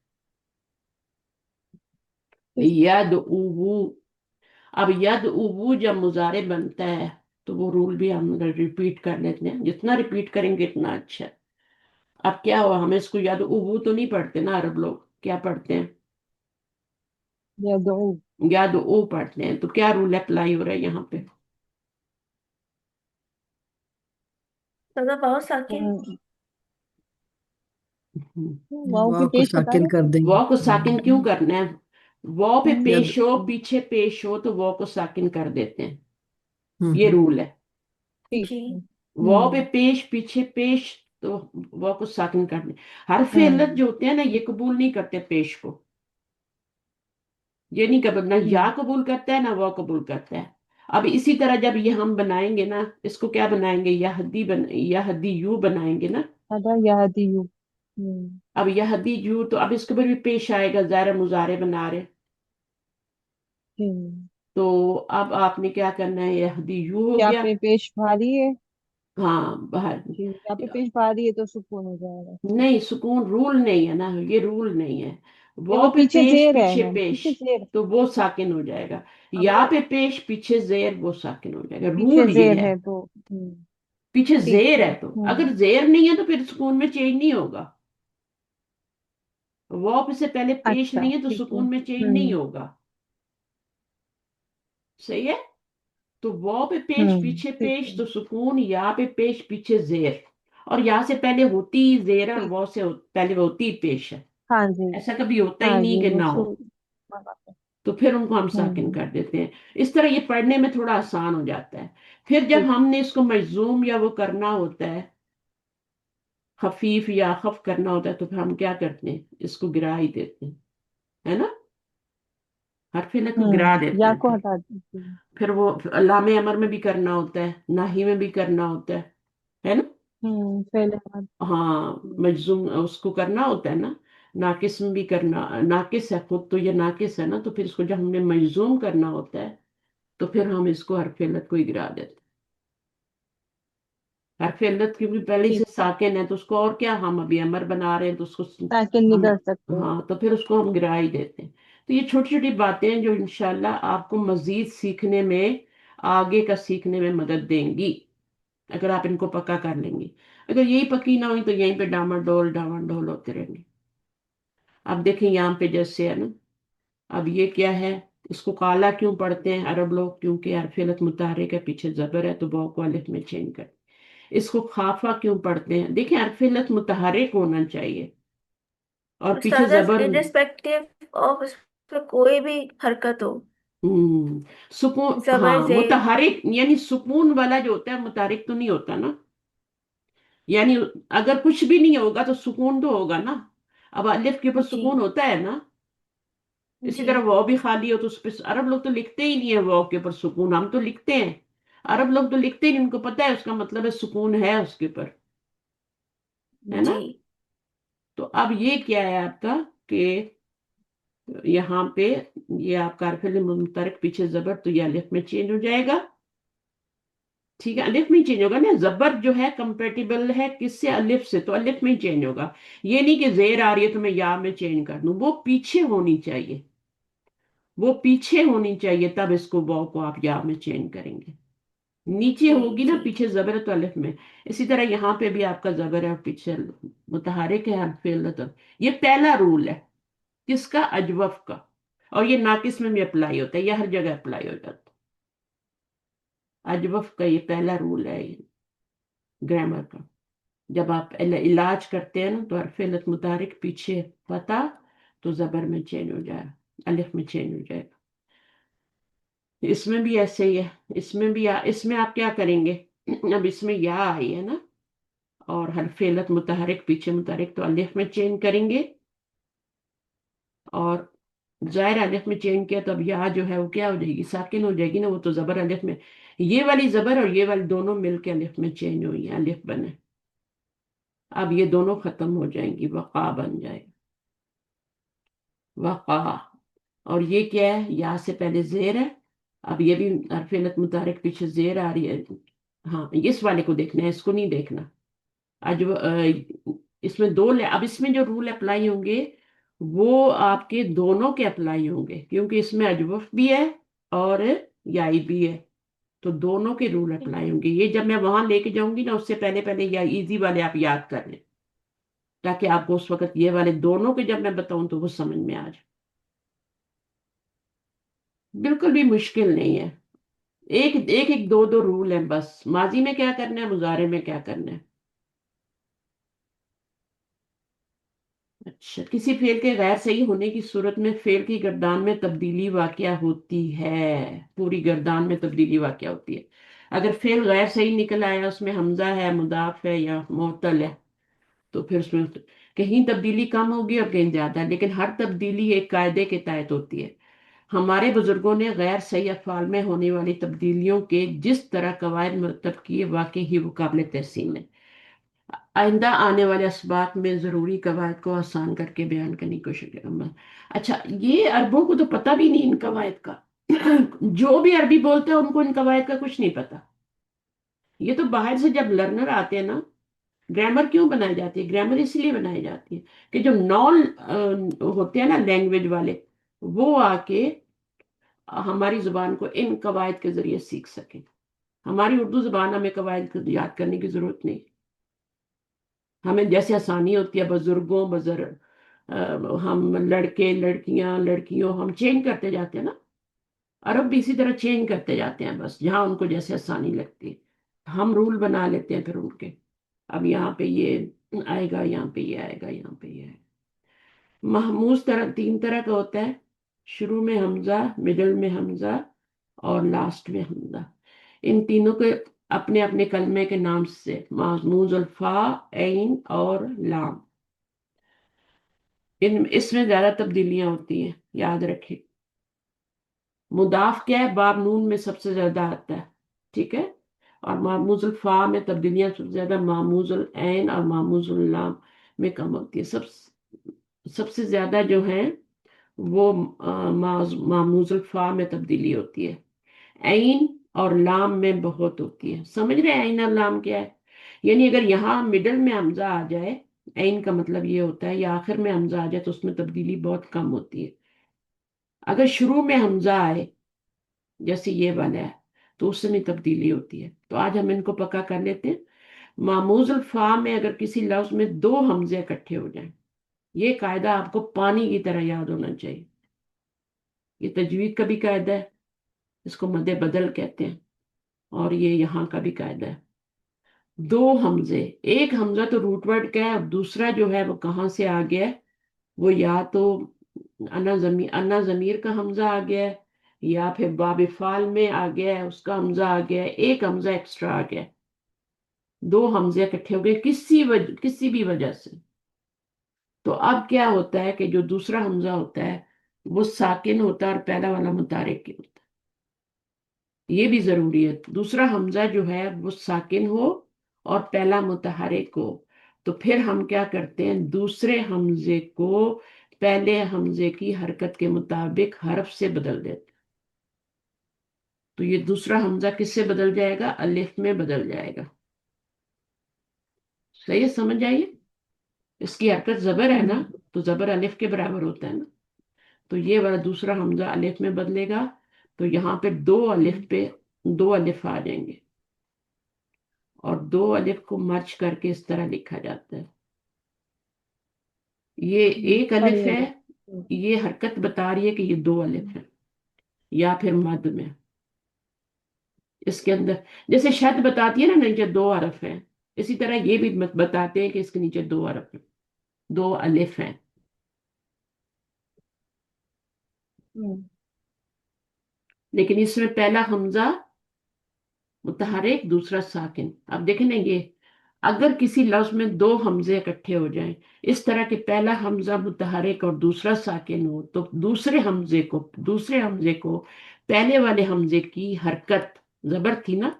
ید اوو۔ اب ید اوو جب مضارع بنتا ہے تو وہ رول بھی ہم ریپیٹ کر لیتے ہیں، جتنا ریپیٹ کریں گے اتنا اچھا ہے۔ اب کیا ہوا، ہمیں اس کو ید اوو تو نہیں پڑھتے نا، عرب لوگ کیا پڑھتے ہیں؟ یدعو۔ ید او پڑھتے ہیں، تو کیا رول اپلائی ہو رہا ہے یہاں پہ؟ سزا بہت ساکن، واؤ پہ واو کو پیش ہٹا ساکن دیں۔ کر دیں گے۔ واو کو ساکن کیوں کرنا ہے؟ واو پہ ید پیش ہو، پیچھے پیش ہو تو واو کو ساکن کر دیتے ہیں، یہ ہوں رول ہے، ٹھیک جی ہے۔ واو پہ پیش، پیچھے پیش تو واو کو ساکن کر دیں۔ حرف علت جو ہوتے ہیں نا یہ قبول نہیں کرتے پیش کو، یہ نہیں قبول، نہ یا قبول کرتا ہے نہ واو قبول کرتا ہے۔ اب اسی طرح جب یہ ہم بنائیں گے نا، اس کو کیا بنائیں گے؟ یہدی یو بنائیں گے نا، ادا یہدیو۔ اب یہدی یو تو اب اس کے اوپر بھی پیش آئے گا، ظاہر مضارع بنا رہے، تو اب آپ نے کیا کرنا ہے، یہدی یو ہو کیا گیا، پہ پیش بھاری ہے؟ ہاں باہر، جی، کیا پہ پیش بھاری ہے تو سکون ہو جائے گا۔ نہیں سکون رول نہیں ہے نا، یہ رول نہیں ہے، یہ وہ واو پہ پیچھے پیش، زیر ہے پیچھے میم، پیش پیچھے زیر۔ تو وہ ساکن ہو جائے گا، یا اگر پہ پیش، پیچھے زیر، وہ ساکن ہو جائے گا، پیچھے رول زیر یہ ہے، ہے تو پیچھے ٹھیک زیر ہے۔ ہے تو، اگر زیر نہیں ہے تو پھر سکون میں چینج نہیں ہوگا، واو سے پہلے پیش اچھا نہیں ہے تو ٹھیک ہے۔ سکون میں چینج نہیں ہوگا، صحیح ہے، تو واو پہ پیش، پیچھے ٹھیک پیش ہے۔ تو سکون، یا پہ پیش، پیچھے زیر، اور یا سے پہلے ہوتی ہی زیر ہے اور ٹھیک۔ واو سے پہلے ہوتی ہی پیش ہے، ہاں جی، ایسا کبھی ہوتا ہی ہاں نہیں جی، کہ وہ نہ ہو، تو پھر ان کو ہم ساکن کر دیتے ہیں، اس طرح یہ پڑھنے میں تھوڑا آسان ہو جاتا ہے۔ پھر جب ٹھیک۔ ہم نے اس کو مجزوم یا وہ کرنا ہوتا ہے، خفیف یا خف کرنا ہوتا ہے تو پھر ہم کیا کرتے ہیں، اس کو گرا ہی دیتے ہیں، ہے نا، حرف علت کو گرا دیتے یا ہیں. کو ہٹا دیتی ہوں. پھر وہ لام امر میں بھی کرنا ہوتا ہے، ناہی میں بھی کرنا ہوتا ہے نا. فعل امر. ہاں مجزوم اس کو کرنا ہوتا ہے نا. ناقص میں بھی کرنا، ناقص ہے خود تو یہ ناقص ہے نا، تو پھر اس کو جب ہم نے مجزوم کرنا ہوتا ہے تو پھر ہم اس کو حرف علت کو ہی گرا دیتے ہیں. حرف علت کی بھی پہلے ٹھیک. سے ساکن ہے تو اس کو اور کیا، ہم ابھی امر بنا رہے ہیں تو اس کو ساکن نہیں ہم، کر سکتے. ہاں تو پھر اس کو ہم گرا ہی دیتے ہیں. تو یہ چھوٹی چھوٹی باتیں ہیں جو انشاءاللہ آپ کو مزید سیکھنے میں، آگے کا سیکھنے میں مدد دیں گی اگر آپ ان کو پکا کر لیں گے. اگر یہی پکی نہ ہوئی تو یہیں پہ ڈاما ڈول ہوتے رہیں گے. اب دیکھیں یہاں پہ جیسے ہے نا، اب یہ کیا ہے، اس کو کالا کیوں پڑھتے ہیں عرب لوگ، کیونکہ حرف علت متحرک ہے، پیچھے زبر ہے تو واو کو الف میں چینج کر. اس کو خافہ کیوں پڑھتے ہیں، دیکھیں حرف علت متحرک ہونا چاہیے اور پیچھے استاذہ زبر. irrespective of اس پہ کوئی بھی حرکت ہو، سکون، زبر ہاں زیر. متحرک یعنی سکون والا جو ہوتا ہے متحرک تو نہیں ہوتا نا، یعنی اگر کچھ بھی نہیں ہوگا تو سکون تو ہوگا نا. اب الف کے اوپر جی سکون ہوتا ہے نا. اسی جی طرح واو بھی خالی ہو تو اس پہ، عرب لوگ تو لکھتے ہی نہیں ہے واو کے اوپر سکون، ہم تو لکھتے ہیں، عرب لوگ تو لکھتے ہی نہیں، ان کو پتہ ہے اس کا مطلب ہے سکون ہے اس کے اوپر، ہے نا. جی. تو اب یہ کیا ہے آپ کا کہ یہاں پہ یہ آپ کا حرف متحرک پیچھے زبر تو یہ الف میں چینج ہو جائے گا. ٹھیک ہے، الف میں چینج ہوگا نا، زبر جو ہے کمپیٹیبل ہے کس سے، الف سے، تو الف میں چینج ہوگا. یہ نہیں کہ زیر آ رہی ہے تو میں یا میں چینج کر دوں، وہ پیچھے ہونی چاہیے، وہ پیچھے ہونی چاہیے، تب اس کو واو کو آپ یا میں چینج کریں گے. نیچے جی ہوگی نا، جی پیچھے زبر ہے تو الف میں. اسی طرح یہاں پہ بھی آپ کا زبر ہے اور پیچھے متحرک ہے حرف علت. یہ پہلا رول ہے کس کا، اجوف کا، اور یہ ناقص میں بھی اپلائی ہوتا ہے، یہ ہر جگہ اپلائی ہو جاتا ہے. اجوف کا یہ پہلا رول ہے گرامر کا. جب آپ علاج کرتے ہیں نا تو حرف علت متحرک پیچھے فتح تو زبر میں چینج ہو جائے، الف میں چینج ہو جائے. اس میں بھی ایسے ہی ہے، اس میں بھی اس میں آپ کیا کریں گے، اب اس میں یا آئی ہے نا اور حرف علت متحرک پیچھے متحرک تو الف میں چینج کریں گے، اور ظاہر الف میں چینج کیا تو اب یا جو ہے وہ کیا ہو جائے گی، ساکن ہو جائے گی نا، وہ تو زبر الف میں، یہ والی زبر اور یہ والی دونوں مل کے الف میں چینج ہوئی ہیں، الف بنے. اب یہ دونوں ختم ہو جائیں گی، وقع بن جائے گا، وقع. اور یہ کیا ہے، یا سے پہلے زیر ہے، اب یہ بھی حرف علت متحرک پیچھے زیر آ رہی ہے. ہاں اس والے کو دیکھنا ہے، اس کو نہیں دیکھنا. اس میں دو اب اس میں جو رول اپلائی ہوں گے وہ آپ کے دونوں کے اپلائی ہوں گے، کیونکہ اس میں اجوف بھی ہے اور یائی بھی ہے، تو دونوں کے رول اپلائی ہوں گے. یہ جب میں وہاں لے کے جاؤں گی نا، اس سے پہلے پہلے یا ایزی والے آپ یاد کر لیں تاکہ آپ کو اس وقت یہ والے دونوں کے جب میں بتاؤں تو وہ سمجھ میں آ جائے. بالکل بھی مشکل نہیں ہے، ایک ایک ایک دو دو رول ہیں بس. ماضی میں کیا کرنا ہے، مضارع میں کیا کرنا ہے. اچھا، کسی فعل کے غیر صحیح ہونے کی صورت میں فعل کی گردان میں تبدیلی واقع ہوتی ہے، پوری گردان میں تبدیلی واقع ہوتی ہے. اگر فعل غیر صحیح نکل آیا، اس میں حمزہ ہے، مضاف ہے یا معطل ہے، تو پھر اس میں کہیں تبدیلی کم ہوگی اور کہیں زیادہ، لیکن ہر تبدیلی ایک قاعدے کے تحت ہوتی ہے. ہمارے بزرگوں نے غیر صحیح افعال میں ہونے والی تبدیلیوں کے جس طرح قواعد مرتب کیے، واقعی ہی وہ قابل تحسین ہے. آئندہ آنے والے اسباق میں ضروری قواعد کو آسان کر کے بیان کرنے کی کوشش کروں گا. اچھا، یہ عربوں کو تو پتہ بھی نہیں ان قواعد کا. جو بھی عربی بولتے ہیں ان کو ان قواعد کا کچھ نہیں پتا. یہ تو باہر سے جب لرنر آتے ہیں نا، گرامر کیوں بنائی جاتی ہے، گرامر اس لیے بنائی جاتی ہے کہ جو نان ہوتے ہیں نا لینگویج والے، وہ آ کے ہماری زبان کو ان قواعد کے ذریعے سیکھ سکیں. ہماری اردو زبان ہمیں قواعد کو یاد کرنے کی ضرورت نہیں. ہمیں جیسے آسانی ہوتی ہے بزرگوں ہم لڑکے لڑکیاں لڑکیوں ہم چینج کرتے جاتے ہیں نا، عرب بھی اسی طرح چینج کرتے جاتے ہیں، بس جہاں ان کو جیسے آسانی لگتی ہے ہم رول بنا لیتے ہیں پھر ان کے. اب یہاں پہ یہ آئے گا، یہاں پہ یہ آئے گا، یہاں پہ یہ آئے گا. محموز تین طرح کا ہوتا ہے، شروع میں حمزہ، مڈل میں حمزہ اور لاسٹ میں حمزہ. ان تینوں کے اپنے اپنے کلمے کے نام سے، معموز الفا، عین اور لام، اس میں زیادہ تبدیلیاں ہوتی ہیں، یاد رکھیں۔ مضاف کیا ہے؟ باب نون میں سب سے زیادہ آتا ہے، ٹھیک ہے، اور معموز الفا میں تبدیلیاں سب سے زیادہ معموز العین اور معموز اللام میں کم ہوتی ہے۔ سب سے زیادہ جو ہیں وہ معموز الفا میں تبدیلی ہوتی ہے، عین اور لام میں بہت ہوتی ہے۔ سمجھ رہے ہیں عین اور لام کیا ہے؟ یعنی اگر یہاں مڈل میں حمزہ آ جائے، عین کا مطلب یہ ہوتا ہے، یا آخر میں حمزہ آ جائے تو اس میں تبدیلی بہت کم ہوتی ہے۔ اگر شروع میں حمزہ آئے جیسے یہ والا ہے تو اس میں تبدیلی ہوتی ہے۔ تو آج ہم ان کو پکا کر لیتے ہیں۔ معموز الفا میں اگر کسی لفظ میں دو حمزے اکٹھے ہو جائیں، یہ قاعدہ آپ کو پانی کی طرح یاد ہونا چاہیے، یہ تجوید کا بھی قاعدہ ہے، اس کو مد بدل کہتے ہیں، اور یہ یہاں کا بھی قاعدہ ہے۔ دو حمزے، ایک حمزہ تو روٹ ورڈ کا ہے، اور دوسرا جو ہے وہ کہاں سے آ گیا ہے؟ وہ یا تو انا ضمیر کا حمزہ آ گیا ہے، یا پھر باب فعل میں آ گیا ہے، اس کا حمزہ آ گیا ہے، ایک حمزہ ایکسٹرا آ گیا ہے، دو حمزے اکٹھے ہو گئے کسی بھی وجہ سے۔ تو اب کیا ہوتا ہے کہ جو دوسرا حمزہ ہوتا ہے وہ ساکن ہوتا ہے اور پہلا والا متحرک ہوتا ہے۔ یہ بھی ضروری ہے، دوسرا حمزہ جو ہے وہ ساکن ہو اور پہلا متحرک ہو۔ تو پھر ہم کیا کرتے ہیں؟ دوسرے حمزے کو پہلے حمزے کی حرکت کے مطابق حرف سے بدل دیتے ہیں۔ تو یہ دوسرا حمزہ کس سے بدل جائے گا؟ الف میں بدل جائے گا۔ صحیح ہے؟ سمجھ آئیے؟ اس کی حرکت زبر ہے نا، تو زبر الف کے برابر ہوتا ہے نا، تو یہ والا دوسرا حمزہ الف میں بدلے گا، تو یہاں پہ دو الف آ جائیں گے، اور دو الف کو مرچ کر کے اس طرح لکھا جاتا ہے۔ یہ ایک الف ہے، یہ حرکت بتا رہی ہے کہ یہ دو الف ہے، یا پھر مد میں اس کے اندر، جیسے شد بتاتی ہے نا نیچے دو حرف ہیں، اسی طرح یہ بھی بتاتے ہیں کہ اس کے نیچے دو حرف ہیں، دو الف ہیں۔ لیکن اس میں پہلا حمزہ متحرک، دوسرا ساکن۔ اب دیکھیں نا، یہ اگر کسی لفظ میں دو حمزے اکٹھے ہو جائیں اس طرح کہ پہلا حمزہ متحرک اور دوسرا ساکن ہو، تو دوسرے حمزے کو پہلے والے حمزے کی حرکت، زبر تھی نا،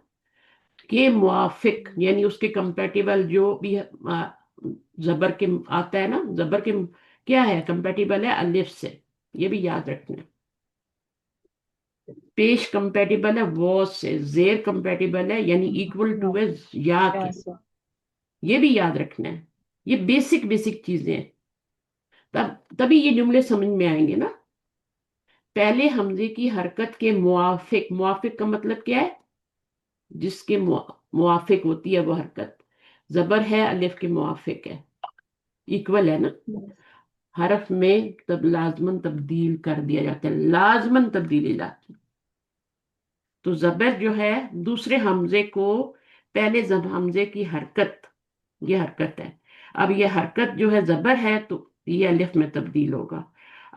کے موافق، یعنی اس کے کمپیٹیبل جو بھی زبر کے آتا ہے نا، زبر کے کیا ہے؟ کمپیٹیبل ہے الف سے، یہ بھی یاد رکھنا ہے۔ پیش کمپیٹیبل ہے وہ سے، زیر کمپیٹیبل ہے یعنی ایکول ٹو ہے یا کے، یہ بھی یاد رکھنا ہے۔ یہ بیسک چیزیں ہیں، تبھی یہ جملے سمجھ میں آئیں گے نا۔ پہلے حمزے کی حرکت کے موافق، موافق کا مطلب کیا ہے؟ جس کے موافق ہوتی ہے وہ حرکت، زبر ہے الف کے موافق ہے، ایکول ہے نا، حرف میں تب لازمن تبدیل کر دیا جاتا ہے، لازمن تبدیلی جاتی ہے۔ تو زبر جو ہے دوسرے حمزے کو پہلے حمزے کی حرکت، یہ حرکت ہے، اب یہ حرکت جو ہے زبر ہے تو یہ الف میں تبدیل ہوگا،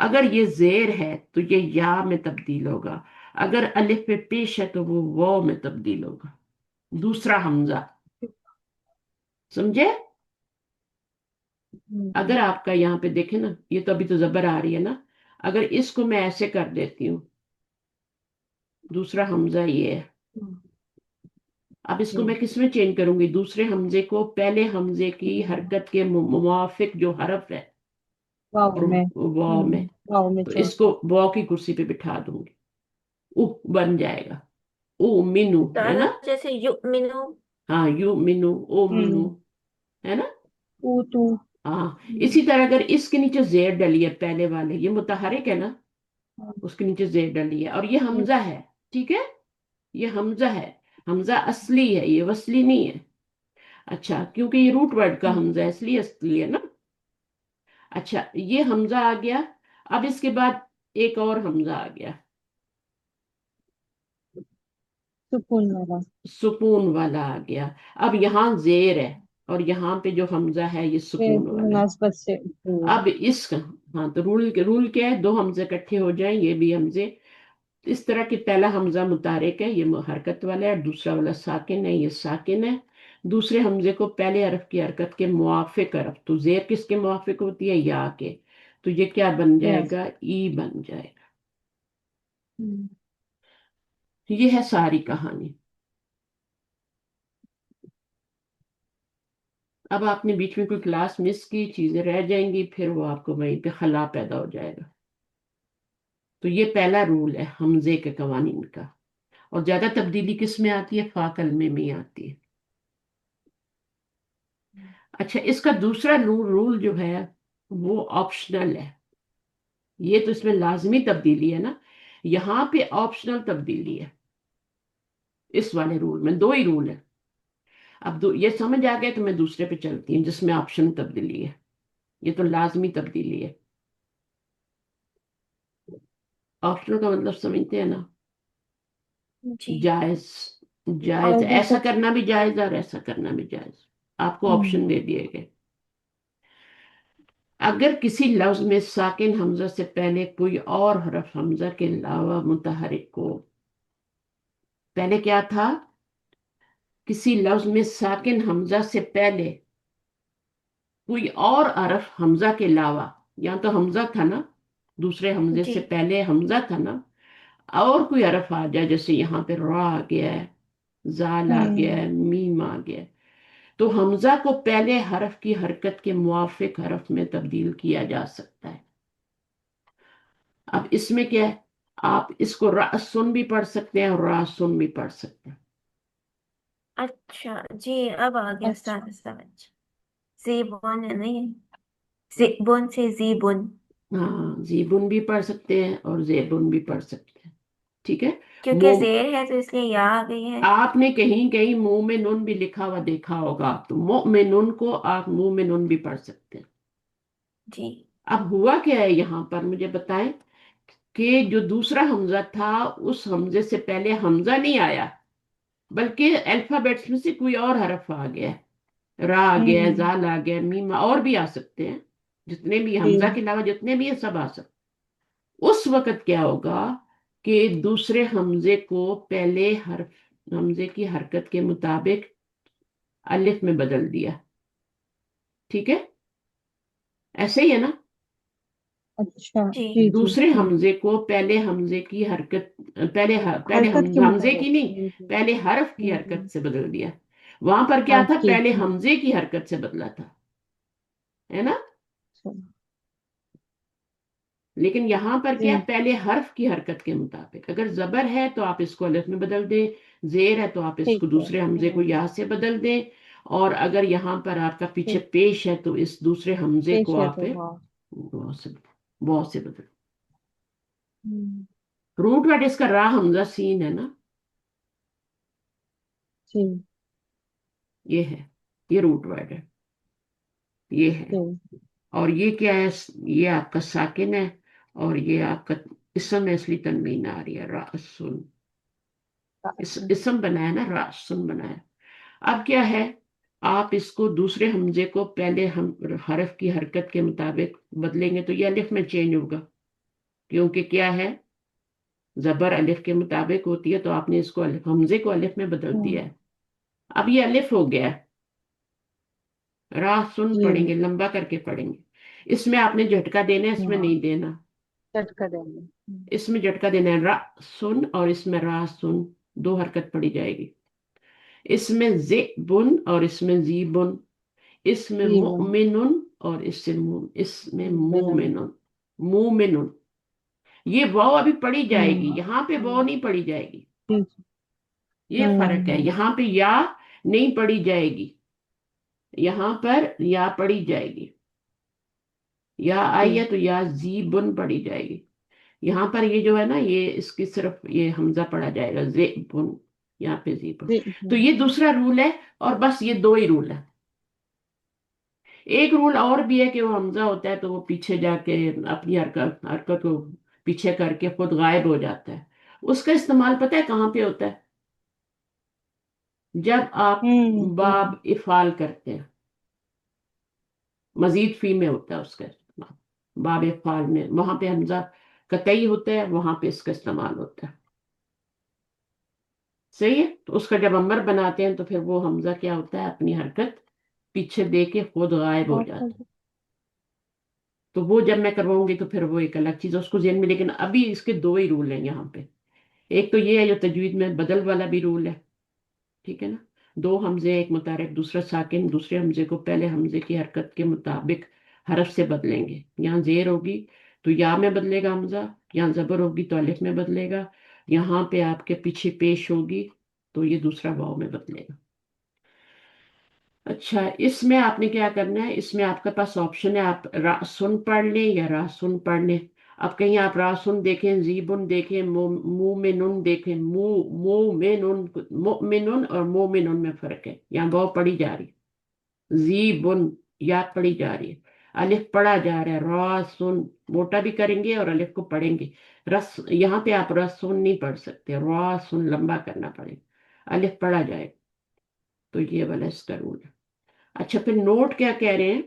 اگر یہ زیر ہے تو یہ یا میں تبدیل ہوگا، اگر الف پہ پیش ہے تو وہ واو میں تبدیل ہوگا، دوسرا حمزہ۔ سمجھے؟ اگر آپ کا یہاں پہ دیکھیں نا، یہ تو ابھی تو زبر آ رہی ہے نا، اگر اس کو میں ایسے کر دیتی ہوں، دوسرا حمزہ یہ ہے، اب اس کو میں کس میں چینج کروں گی؟ دوسرے حمزے کو پہلے حمزے کی حرکت کے موافق جو حرف ہے واو میں، تو اس کو واو کی کرسی پہ بٹھا دوں گی، او بن جائے گا، او مینو ہے نا، جیسے یؤمنو، ہاں یو مینو، او مینو ہے نا، تو ہاں۔ اسی طرح اگر اس کے نیچے زیر ڈلی ہے، پہلے والے یہ متحرک ہے نا، اس کے نیچے زیر ڈلی ہے اور یہ حمزہ ہے، ٹھیک ہے، یہ حمزہ ہے، حمزہ اصلی ہے، یہ وصلی نہیں ہے، اچھا، کیونکہ یہ روٹ ورڈ کا حمزہ ہے اس لیے اصلی ہے نا۔ اچھا، یہ حمزہ آ گیا، اب اس کے بعد ایک اور حمزہ آ گیا، سکون والا آ گیا، اب یہاں زیر ہے اور یہاں پہ جو حمزہ ہے یہ سکون والا ہے۔ مناسبت سے اب اس کا، ہاں، تو رول کیا ہے؟ دو حمزے اکٹھے ہو جائیں، یہ بھی حمزے اس طرح کہ پہلا حمزہ متحرک ہے، یہ حرکت والا ہے، اور دوسرا والا ساکن ہے، یہ ساکن ہے۔ دوسرے حمزے کو پہلے حرف کی حرکت کے موافق حرف، تو زیر کس کے موافق ہوتی ہے؟ یا کے، تو یہ کیا بن جائے یس۔ گا؟ ای بن جائے گا۔ یہ ہے ساری کہانی۔ اب آپ نے بیچ میں کوئی کلاس مس کی، چیزیں رہ جائیں گی، پھر وہ آپ کو وہیں پہ خلا پیدا ہو جائے گا۔ تو یہ پہلا رول ہے حمزے کے قوانین کا، اور زیادہ تبدیلی کس میں آتی ہے؟ فا کلمے میں آتی ہے۔ اچھا، اس کا دوسرا رول جو ہے وہ آپشنل ہے۔ یہ تو اس میں لازمی تبدیلی ہے نا، یہاں پہ آپشنل تبدیلی ہے۔ اس والے رول میں دو ہی رول ہیں۔ اب یہ سمجھ آ گئے تو میں دوسرے پہ چلتی ہوں جس میں آپشن تبدیلی ہے۔ یہ تو لازمی تبدیلی ہے۔ آپشنل کا مطلب سمجھتے ہیں نا؟ جی جائز، اور جائز، جیسے ایسا کرنا بھی جائز اور ایسا کرنا بھی جائز، آپ کو آپشن دے دیے گئے۔ اگر کسی لفظ میں ساکن حمزہ سے پہلے کوئی اور حرف حمزہ کے علاوہ متحرک کو، پہلے کیا تھا؟ کسی لفظ میں ساکن حمزہ سے پہلے کوئی اور حرف حمزہ کے علاوہ، یہاں تو حمزہ تھا نا، دوسرے حمزے جی سے پہلے حمزہ تھا نا، اور کوئی حرف آ جائے، جیسے یہاں پہ را آ گیا ہے، زال آ گیا ہے، میم آ گیا ہے، تو حمزہ کو پہلے حرف کی حرکت کے موافق حرف میں تبدیل کیا جا سکتا ہے۔ اب اس میں کیا ہے؟ آپ اس کو رأسن بھی پڑھ سکتے ہیں اور راسن بھی پڑھ سکتے ہیں۔ اچھا جی، اب آ گیا اچھا سارا سمجھ۔ زیبون ہے نہیں، زیبون سے زیبون، ہاں، زیبن بھی پڑھ سکتے ہیں اور زیبن بھی پڑھ سکتے ہیں، ٹھیک ہے۔ کیونکہ مو زیر ہے تو اس لیے یا آ گئی ہے۔ آپ نے کہیں کہیں منہ میں نون بھی لکھا ہوا دیکھا ہوگا، تو مؤمنون کو آپ منہ میں نون بھی پڑھ سکتے ہیں۔ جی اب ہوا کیا ہے یہاں پر، مجھے بتائیں کہ جو دوسرا حمزہ تھا اس حمزے سے پہلے حمزہ نہیں آیا، بلکہ الفابیٹس میں سے کوئی اور حرف آ گیا ہے، را آ گیا ہے، زال آ گیا ہے، میم اور بھی آ سکتے ہیں، جتنے بھی جی حمزہ کے علاوہ جتنے بھی ہیں سب آ سکتے ہیں۔ اس وقت کیا ہوگا کہ دوسرے حمزے کو پہلے حرف حمزے کی حرکت کے مطابق الف میں بدل دیا، ٹھیک ہے؟ ایسے ہی ہے نا؟ اچھا جی جی جی دوسرے حمزے کو پہلے حمزے کی حرکت، پہلے حرکت کے حمزے کی مطابق نہیں، جی جی پہلے حرف کی حرکت سے بدل دیا۔ وہاں پر کیا تھا؟ ٹھیک پہلے ہے حمزے کی حرکت سے بدلا تھا، ہے نا؟ اچھا، لیکن یہاں پر جی کیا؟ پہلے حرف کی حرکت کے مطابق۔ اگر زبر ہے تو آپ اس کو الف میں بدل دیں، زیر ہے تو آپ اس ٹھیک کو ہے دوسرے حمزے کو یا سے بدل دیں، اور اگر یہاں پر آپ کا پیچھے ٹھیک پیش ہے تو اس دوسرے حمزے پیش کو ہے آپ تو واہ بہت سے بدل۔ ہم، روٹ ورڈ اس کا را حمزہ سین ہے نا، جی یہ ہے، یہ روٹ ورڈ ہے، یہ ہے۔ جی اور یہ کیا ہے؟ یہ آپ کا ساکن ہے، اور یہ آپ کا اسم میں اصلی تنوین آ رہی ہے، راسن، اچھا اسم بنایا نا، راسن بنایا۔ اب کیا ہے؟ آپ اس کو دوسرے حمزے کو پہلے حرف کی حرکت کے مطابق بدلیں گے تو یہ الف میں چینج ہوگا، کیونکہ کیا ہے؟ زبر الف کے مطابق ہوتی ہے، تو آپ نے اس کو حمزے کو الف میں بدل ہم، دیا ہے۔ اب یہ الف ہو گیا ہے، راہ سن جی پڑھیں گے، لمبا کر کے پڑھیں گے۔ اس میں آپ نے جھٹکا دینا ہے، اس میں ہاں نہیں دینا۔ سیٹ کر دیں گے اس میں جھٹکا دینا ہے، را سن، اور اس میں را سن، دو حرکت پڑی جائے گی۔ اس میں زی بن اور اس میں زی بن، اس میں جی وہ مؤمنن اور اس میں بنن مومنن، مومنن۔ یہ واو ابھی پڑھی جائے گی، ہم، یہاں پہ واو نہیں پڑھی جائے گی، جی یہ فرق ہے۔ یہاں پہ یا نہیں پڑھی جائے گی، یہاں پر یا پڑھی جائے گی، یا جی آئی ہے تو یا زی بن پڑھی جائے گی۔ یہاں پر یہ جو ہے نا، یہ اس کی صرف یہ حمزہ پڑھا جائے گا، زی بن، یہاں پہ زی بن۔ جی تو یہ دوسرا رول ہے، اور بس یہ دو ہی رول ہے۔ ایک رول اور بھی ہے کہ وہ حمزہ ہوتا ہے تو وہ پیچھے جا کے اپنی حرکت کو پیچھے کر کے خود غائب ہو جاتا ہے۔ اس کا استعمال پتہ ہے کہاں پہ ہوتا ہے؟ جب آپ باب افعال کرتے ہیں، مزید فی میں ہوتا ہے اس کا استعمال، باب افعال میں، وہاں پہ حمزہ قطعی ہوتا ہے وہاں پہ اس کا استعمال ہوتا ہے. صحیح ہے. تو اس کا جب امر بناتے ہیں تو پھر وہ حمزہ کیا ہوتا ہے اپنی حرکت پیچھے دے کے خود غائب ہو آپ جاتا کر ہے. تو وہ جب میں کرواؤں گی تو پھر وہ ایک الگ چیز ہے اس کو ذہن میں. لیکن ابھی اس کے دو ہی رول ہیں یہاں پہ. ایک تو یہ ہے جو تجوید میں بدل والا بھی رول ہے. ٹھیک ہے نا. دو حمزے ایک متحرک دوسرا ساکن دوسرے حمزے کو پہلے حمزے کی حرکت کے مطابق حرف سے بدلیں گے. یہاں زیر ہوگی تو یا میں بدلے گا حمزہ, یہاں زبر ہوگی تو الف میں بدلے گا, یہاں پہ آپ کے پیچھے پیش ہوگی تو یہ دوسرا واو میں بدلے گا. اچھا, اس میں آپ نے کیا کرنا ہے, اس میں آپ کے پاس آپشن ہے, آپ را سن پڑھ لیں یا را سن پڑھ لیں. اب کہیں آپ را سن دیکھیں, زیبن دیکھیں, مومنن دیکھیں. مومنن مؤمنن اور مومنن میں فرق ہے. یہاں واو پڑھی جا رہی ہے, زیبن یا پڑھی جا رہی ہے, الف پڑھا جا رہا ہے. را سن موٹا بھی کریں گے اور الف کو پڑھیں گے. رس یہاں پہ آپ را سن نہیں پڑھ سکتے, را سن لمبا کرنا پڑے, الف پڑھا جائے. تو یہ والا اس کا رول ہے. اچھا, پھر نوٹ کیا کہہ رہے ہیں,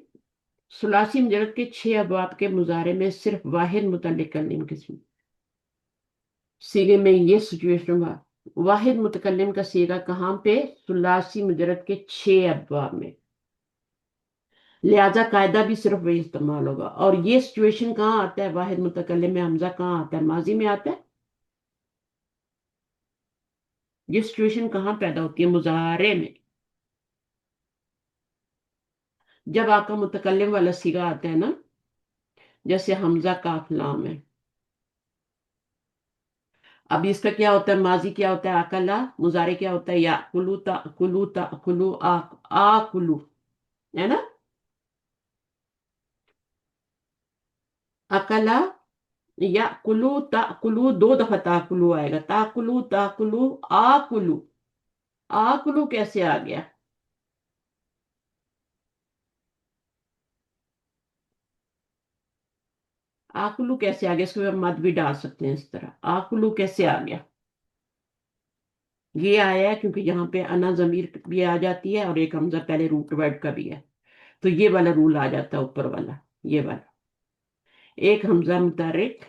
ثلاثی مجرد کے 6 ابواب کے مضارع میں صرف واحد متکلم کے سیغے میں یہ سچویشن ہوا. واحد متکلم کا سیغہ کہاں پہ, ثلاثی مجرد کے 6 ابواب میں. لہذا قاعدہ بھی صرف وہی استعمال ہوگا. اور یہ سچویشن کہاں آتا ہے واحد متکلم میں, حمزہ کہاں آتا ہے, ماضی میں آتا ہے. یہ سچویشن کہاں پیدا ہوتی ہے, مضارع میں. جب آپ کا متکلم والا سیغہ آتا ہے نا, جیسے حمزہ کاف لام ہے. اب اس کا کیا ہوتا ہے, ماضی کیا ہوتا ہے اکلا, مضارع کیا ہوتا ہے یا کلو تاکلو تاکلو آکلو, ہے نا. اکلا یا کلو تاکلو, 2 دفعہ تاکلو آئے گا, تاکلو تاکلو آکلو. آکلو کیسے آ گیا, آکلو کیسے آ گیا, اس کو مد بھی ڈال سکتے ہیں اس طرح. آکلو کیسے آ گیا, یہ آیا ہے کیونکہ یہاں پہ انا ضمیر بھی آ جاتی ہے اور ایک حمزہ پہلے روٹ ورڈ کا بھی ہے. تو یہ والا رول آ جاتا ہے اوپر والا, یہ والا. ایک حمزہ متحرک,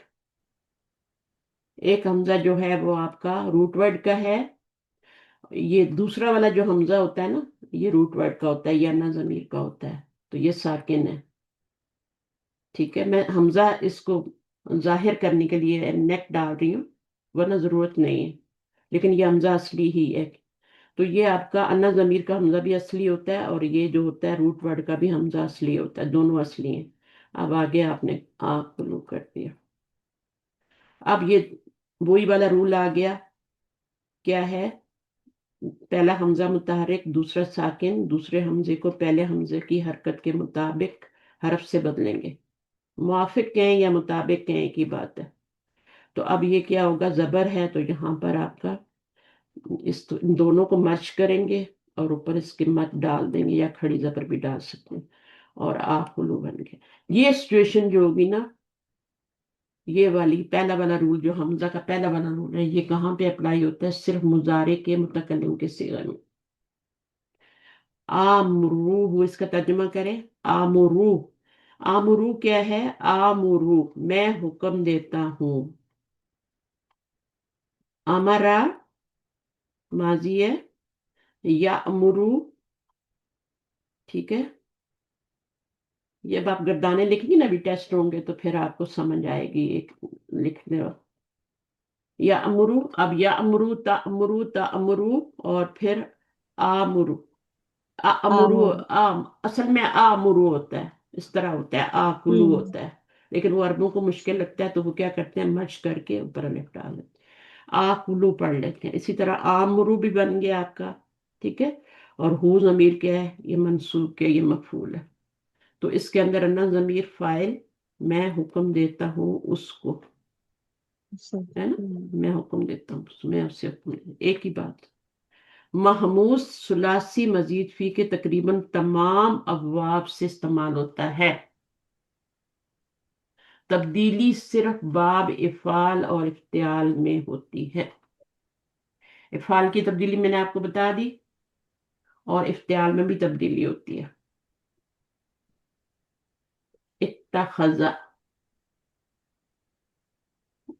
ایک حمزہ جو ہے وہ آپ کا روٹ ورڈ کا ہے. یہ دوسرا والا جو حمزہ ہوتا ہے نا, یہ روٹ ورڈ کا ہوتا ہے, یہ انا ضمیر کا ہوتا ہے, تو یہ ساکن ہے. ٹھیک ہے, میں حمزہ اس کو ظاہر کرنے کے لیے نیک ڈال رہی ہوں, ورنہ ضرورت نہیں ہے. لیکن یہ حمزہ اصلی ہی ہے. تو یہ آپ کا انا ضمیر کا حمزہ بھی اصلی ہوتا ہے اور یہ جو ہوتا ہے روٹ ورڈ کا بھی حمزہ اصلی ہوتا ہے, دونوں اصلی ہیں. اب آگے آپ نے آپ کو کر دیا. اب یہ وہی والا رول آ گیا, کیا ہے, پہلا حمزہ متحرک دوسرا ساکن, دوسرے حمزے کو پہلے حمزے کی حرکت کے مطابق حرف سے بدلیں گے. موافق کہیں یا مطابق کہیں کی بات ہے. تو اب یہ کیا ہوگا, زبر ہے تو یہاں پر آپ کا اس دونوں کو مرچ کریں گے اور اوپر اس کی مت ڈال دیں گے, یا کھڑی زبر بھی ڈال سکتے ہیں, اور آخلو بن گئے. یہ سچویشن جو ہوگی نا, یہ والی پہلا والا رول جو حمزہ کا پہلا والا رول ہے, یہ کہاں پہ اپلائی ہوتا ہے, صرف مضارع کے متکلم کے صیغہ میں. آمرو, اس کا ترجمہ کریں, آمرو. آمرو کیا ہے, آمرو میں حکم دیتا ہوں. امرا ماضی ہے, یا امرو. ٹھیک ہے, جب آپ گردانے لکھیں گی نا, ابھی ٹیسٹ ہوں گے تو پھر آپ کو سمجھ آئے گی ایک لکھنے وقت. یا امرو, اب یا امرو تا امرو تا امرو اور پھر آمرو. امرو آمون. اصل میں آمرو ہوتا ہے, اس طرح ہوتا ہے, آکلو ہوتا ہے. لیکن وہ عربوں کو مشکل لگتا ہے تو وہ کیا کرتے ہیں, مرچ کر کے اوپر الف ڈال دیتے ہیں, آکلو پڑھ لیتے ہیں. اسی طرح آمرو بھی بن گیا آپ کا. ٹھیک ہے, اور ہو ضمیر کیا ہے, یہ منصوب کیا, یہ مفعول ہے. تو اس کے اندر انا ضمیر فاعل, میں حکم دیتا ہوں اس کو, ہے نا, میں حکم دیتا ہوں, میں اسے حکم دیتا ہوں. ایک ہی بات. محموز ثلاثی مزید فی کے تقریباً تمام ابواب سے استعمال ہوتا ہے. تبدیلی صرف باب افعال اور افتعال میں ہوتی ہے. افعال کی تبدیلی میں نے آپ کو بتا دی, اور افتعال میں بھی تبدیلی ہوتی ہے. اتخذ,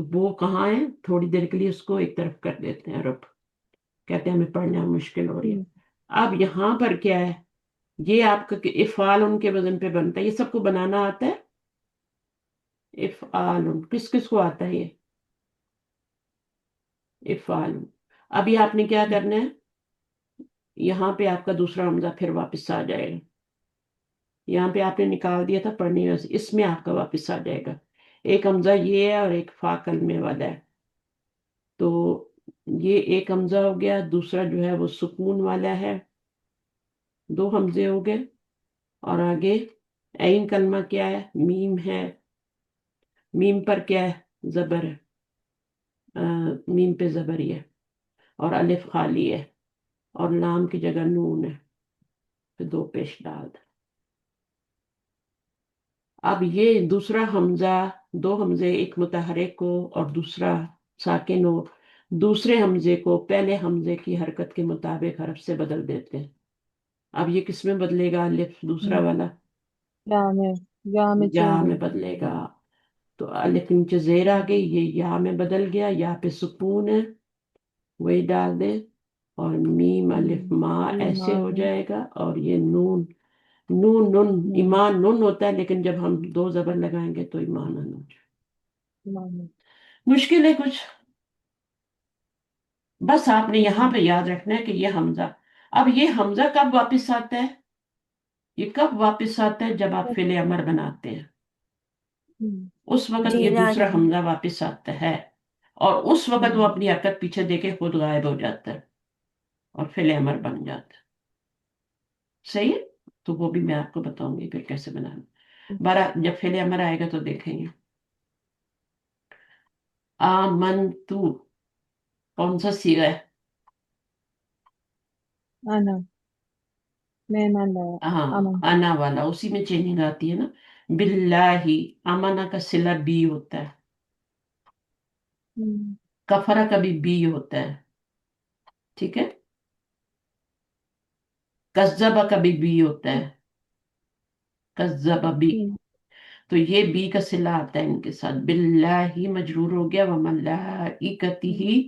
تو وہ کہاں ہے، تھوڑی دیر کے لیے اس کو ایک طرف کر دیتے ہیں، رب کہتے ہیں ہمیں پڑھنا مشکل ہو رہی ہے۔ اب یہاں پر کیا ہے، یہ آپ کا افعال ان کے وزن پہ بنتا ہے، یہ سب کو بنانا آتا ہے، افعال کس کس کو آتا ہے یہ افعال۔ اب یہ آپ نے کیا کرنا ہے، یہاں پہ آپ کا دوسرا حمزہ پھر واپس آ جائے گا، یہاں پہ آپ نے نکال دیا تھا پڑھنے میں، اس میں آپ کا واپس آ جائے گا، ایک حمزہ یہ ہے اور ایک فا کلمے والا ہے، تو یہ ایک حمزہ ہو گیا، دوسرا جو ہے وہ سکون والا ہے، دو حمزے ہو گئے، اور آگے عین کلمہ کیا ہے، میم ہے، میم پر کیا ہے، زبر ہے، میم پہ زبر ہی ہے، اور الف خالی ہے، اور لام کی جگہ نون ہے، پھر دو پیش ڈال دیں۔ اب یہ دوسرا حمزہ، دو حمزے، ایک متحرک کو اور دوسرا ساکن ہو، دوسرے حمزے کو پہلے حمزے کی حرکت کے مطابق حرف سے بدل دیتے ہیں۔ اب یہ کس میں بدلے گا، الف دوسرا والا یا میں یا چینج میں ہوگی۔ بدلے گا، تو الف نیچے زیر آ گئی، یہ یا میں بدل گیا، یا پہ سکون ہے وہی ڈال دیں، اور میم الف ما ایسے ہو جائے گا، اور یہ نون، نون نون ایمان نون ہوتا ہے، لیکن جب ہم دو زبر لگائیں گے تو ایمان نون ہو جائے، مشکل ہے کچھ، بس آپ نے یہاں پہ یاد رکھنا ہے کہ یہ حمزہ، اب یہ حمزہ کب واپس آتا ہے، یہ کب واپس آتا ہے، جب آپ فعل امر بناتے ہیں، اس وقت جی یہ دوسرا لازم۔ حمزہ واپس آتا ہے، اور اس وقت وہ اپنی حرکت پیچھے دے کے خود غائب ہو جاتا ہے اور فعل امر بن جاتا ہے، صحیح ہے؟ تو وہ بھی میں آپ کو بتاؤں گی پھر کیسے بنانا، بارہ جب فعل امر آئے گا تو دیکھیں گے۔ آمنتو کون سا صیغہ ہے؟ آنا، میں مان لایا، ہاں آمن۔ انا والا، اسی میں چینجنگ آتی ہے نا، باللہ، امنا کا صلہ بی ہوتا ہے، کفرہ کا بھی بی ہوتا ہے، ٹھیک ہے، کذبہ کا بھی بی ہوتا ہے، کذبہ بی، تو یہ بی کا صلہ آتا ہے ان کے ساتھ، باللہ مجرور ہو گیا، وملائکتہ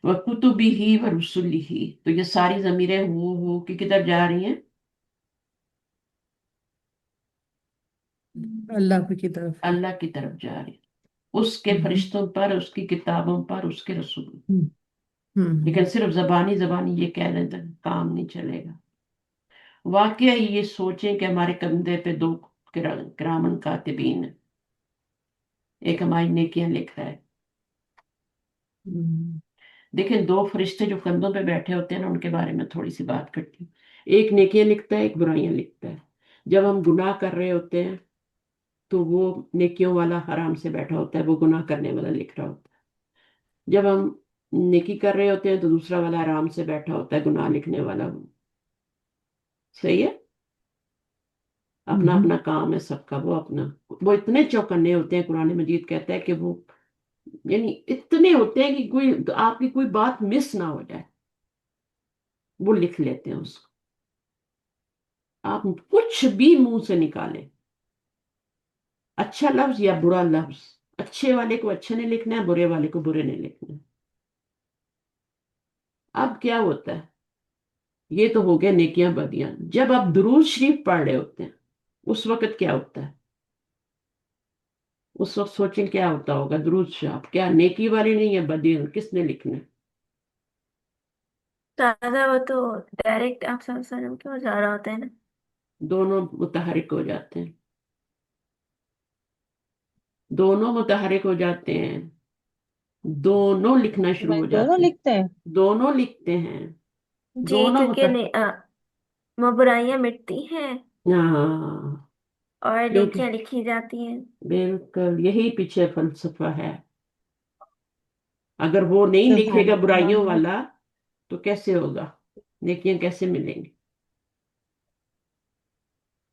وکتبہ ورسلہ، تو یہ ساری ضمیریں ہو کی کدھر جا رہی ہیں، اللہ کی طرف۔ اللہ کی طرف جا رہی ہیں، اس کے فرشتوں پر، اس کی کتابوں پر، اس کے رسول، لیکن صرف زبانی زبانی یہ کہہ دیں تو کام نہیں چلے گا، واقعہ یہ سوچیں کہ ہمارے کندھے پہ دو کرامن کاتبین ہیں، ایک ہماری نیکیاں لکھ رہا ہے، دیکھیں دو فرشتے جو کندھوں پہ بیٹھے ہوتے ہیں نا، ان کے بارے میں تھوڑی سی بات کرتی ہوں، ایک نیکیاں لکھتا ہے، ایک برائیاں لکھتا ہے، جب ہم گناہ کر رہے ہوتے ہیں تو وہ نیکیوں والا حرام سے بیٹھا ہوتا ہے، وہ گناہ کرنے والا لکھ رہا ہوتا ہے، جب ہم نیکی کر رہے ہوتے ہیں تو دوسرا والا آرام سے بیٹھا ہوتا ہے، گناہ لکھنے والا، صحیح ہے، اپنا اپنا کام ہے سب کا، وہ اپنا، وہ اتنے چوکنے ہوتے ہیں، قرآن مجید کہتا ہے کہ وہ یعنی اتنے ہوتے ہیں کہ کوئی آپ کی کوئی بات مس نہ ہو جائے، وہ لکھ لیتے ہیں اس کو، آپ کچھ بھی منہ سے نکالیں، اچھا لفظ یا برا لفظ، اچھے والے کو اچھے نہیں لکھنا ہے، برے والے کو برے نہیں لکھنا ہے۔ اب کیا ہوتا ہے، یہ تو ہو گیا نیکیاں بدیاں، جب آپ درود شریف پڑھ رہے ہوتے ہیں اس وقت کیا ہوتا ہے، اس وقت سوچیں کیا ہوتا ہوگا، درود شریف کیا نیکی والی نہیں ہے، بدی کس نے لکھنا ہے؟ دادا وہ تو ڈائریکٹ آپ صلی اللہ علیہ وسلم کے ہو جا رہا ہوتا ہے نا۔ دونوں متحرک ہو جاتے ہیں، دونوں متحرک ہو جاتے ہیں، دونوں لکھنا شروع بھائی ہو دونوں جاتے ہیں، لکھتے ہیں؟ دونوں لکھتے ہیں، جی دونوں کیونکہ وہ برائیاں مٹتی ہیں ہاں، اور کیونکہ نیکیاں لکھی جاتی ہیں۔ بالکل یہی پیچھے فلسفہ ہے، اگر وہ نہیں لکھے سبحان گا برائیوں اللہ، والا تو کیسے ہوگا، نیکیاں کیسے ملیں گی؟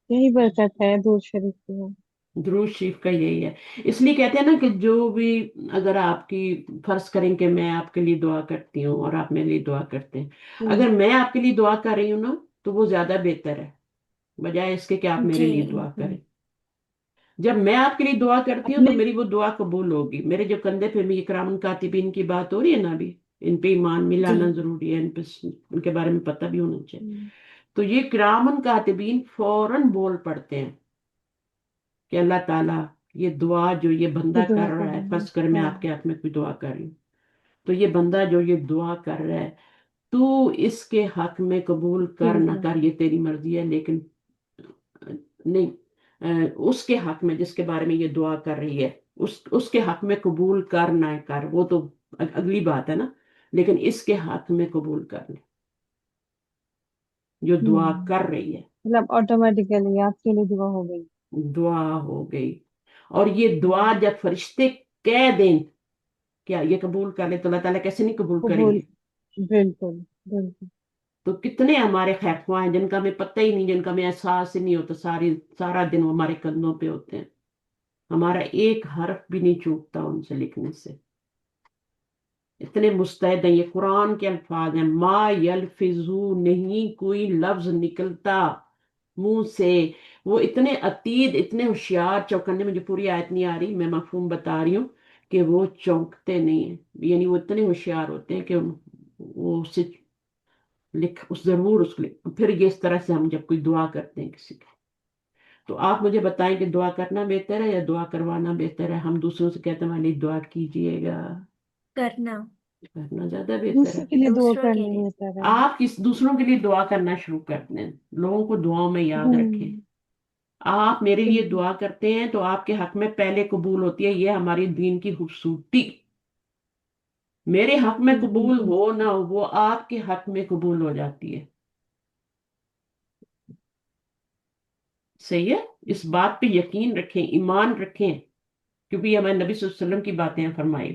یہی برکت ہے درود شریف کی۔ درود شریف کا یہی ہے، اس لیے کہتے ہیں نا کہ جو بھی، اگر آپ کی، فرض کریں کہ میں آپ کے لیے دعا کرتی ہوں اور آپ میرے لیے دعا کرتے ہیں، اگر میں آپ کے لیے دعا کر رہی ہوں نا تو وہ زیادہ بہتر ہے، بجائے اس کے کہ آپ میرے جی لیے دعا کریں، جب میں آپ کے لیے دعا کرتی ہوں تو اپنے میری وہ دعا قبول ہوگی. میرے جو کندھے پہ بھی اکرام کاتبین کی بات ہو رہی ہے نا ابھی، ان پہ ایمان جی ملانا ضروری ہے، ان پہ ان کے بارے میں پتہ بھی ہونا چاہیے. ہم، تو یہ کرامن کاتبین فوراً بول پڑتے ہیں کہ اللہ تعالیٰ یہ دعا جو یہ یہ بندہ دعا کر کر رہا ہے، رہے ہیں. فرض کر میں ہاں آپ کے ہاتھ میں کوئی دعا کر رہی ہوں، تو یہ بندہ جو یہ دعا کر رہا ہے تو اس کے حق میں قبول کر ٹھیک نہ ہے. کر یہ تیری مرضی ہے، لیکن نہیں، اس کے حق میں جس کے بارے میں یہ دعا کر رہی ہے اس کے حق میں قبول کر نہ کر وہ تو اگلی بات ہے نا، لیکن اس کے حق میں قبول کر لے جو دعا ہم، کر رہی ہے. مطلب آٹومیٹیکلی آپ کے لیے دعا ہو گئی. دعا ہو گئی. اور یہ دعا ہم، جب فرشتے کہہ دیں کیا یہ قبول کر لے تو اللہ تعالیٰ کیسے نہیں قبول کریں قبول. گے. بالکل بالکل. تو کتنے ہمارے خیر خواہ ہیں جن کا ہمیں پتہ ہی نہیں، جن کا ہمیں احساس ہی نہیں ہوتا، سارا دن وہ ہمارے کندھوں پہ ہوتے ہیں، ہمارا ایک حرف بھی نہیں چوکتا ان سے لکھنے سے. اتنے مستعد ہیں، یہ قرآن کے الفاظ ہیں، ما یلفظو، نہیں کوئی لفظ نکلتا منہ سے. وہ اتنے عتید، اتنے ہوشیار، چوکنے، مجھے پوری آیت نہیں آ رہی، میں مفہوم بتا رہی ہوں کہ وہ چونکتے نہیں ہیں، یعنی وہ اتنے ہوشیار ہوتے ہیں کہ وہ اسے ضرور اس کو پھر یہ اس طرح سے ہم جب کوئی دعا کرتے ہیں کسی کی، تو آپ مجھے بتائیں کہ دعا کرنا بہتر ہے یا دعا کروانا بہتر ہے؟ ہم دوسروں سے کہتے ہیں ہماری دعا کیجئے گا، کرنا کرنا زیادہ بہتر ہے. دوسروں کے لیے دعا دوسروں کے کرنا لیے. بہتر ہے. آپ کس دوسروں کے لیے دعا کرنا شروع کر دیں، لوگوں کو دعاؤں میں یاد رکھیں. ہم، آپ میرے لیے بالکل. دعا کرتے ہیں تو آپ کے حق میں پہلے قبول ہوتی ہے، یہ ہماری دین کی خوبصورتی. میرے حق میں بالکل قبول بالکل. ہو نہ ہو، وہ آپ کے حق میں قبول ہو جاتی ہے. صحیح ہے؟ اس بات پہ یقین رکھیں، ایمان رکھیں، کیونکہ یہ ہمارے نبی صلی اللہ علیہ وسلم کی باتیں ہیں فرمائی،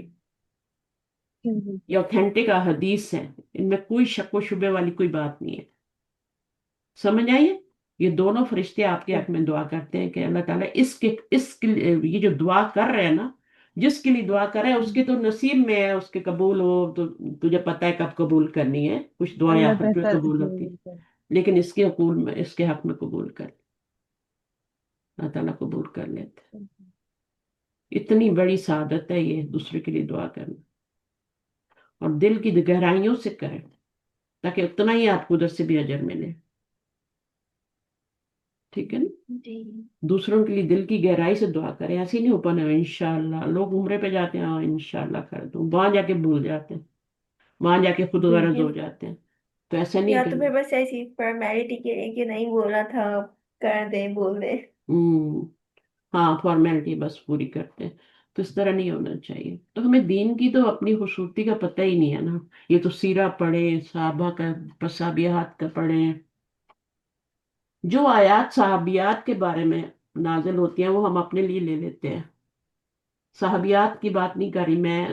بالکل. یہ اوتھینٹک حدیث ہیں، ان میں کوئی شک و شبے والی کوئی بات نہیں ہے. سمجھ آئیے؟ یہ دونوں فرشتے آپ کے حق میں دعا کرتے ہیں کہ اللہ تعالیٰ یہ جو دعا کر رہے ہیں نا، جس کے لیے دعا کر رہے ہیں اس ہم، کے تو نصیب میں ہے اس کے قبول ہو تو تجھے پتہ ہے کب قبول کرنی ہے، کچھ دعائیں اللہ آخر میں بہتر. قبول جی ہوتی ہیں، بالکل. لیکن اس کے حق میں قبول کر، اللہ تعالیٰ قبول کر لیتے ہیں. اتنی بڑی سعادت ہے یہ دوسرے کے لیے دعا کرنا، اور دل کی گہرائیوں سے کریں تاکہ اتنا ہی آپ کو ادھر سے بھی اجر ملے. ٹھیک ہے نا؟ جی دوسروں کے لیے دل کی گہرائی سے دعا کریں، ایسے ہی نہیں ہو پانا انشاءاللہ. لوگ عمرے پہ جاتے ہیں، ہاں انشاءاللہ کر دوں، وہاں جا کے بھول جاتے ہیں، وہاں جا کے خود غرض یا ہو جاتے ہیں. تو ایسا نہیں یا تو کرنا. پھر بس ایسی فارمیلٹی کے لیے کہ نہیں بولنا تھا، کر دیں بول دیں. ہوں، ہاں فارمیلٹی بس پوری کرتے ہیں. تو اس طرح نہیں ہونا چاہیے. تو ہمیں دین کی تو اپنی خوبصورتی کا پتہ ہی نہیں ہے نا. یہ تو سیرہ پڑھیں، صحابہ کا صحابیات کا پڑھیں، جو آیات صحابیات کے بارے میں نازل ہوتی ہیں وہ ہم اپنے لیے لے لیتے ہیں. صحابیات کی بات نہیں کر رہی میں،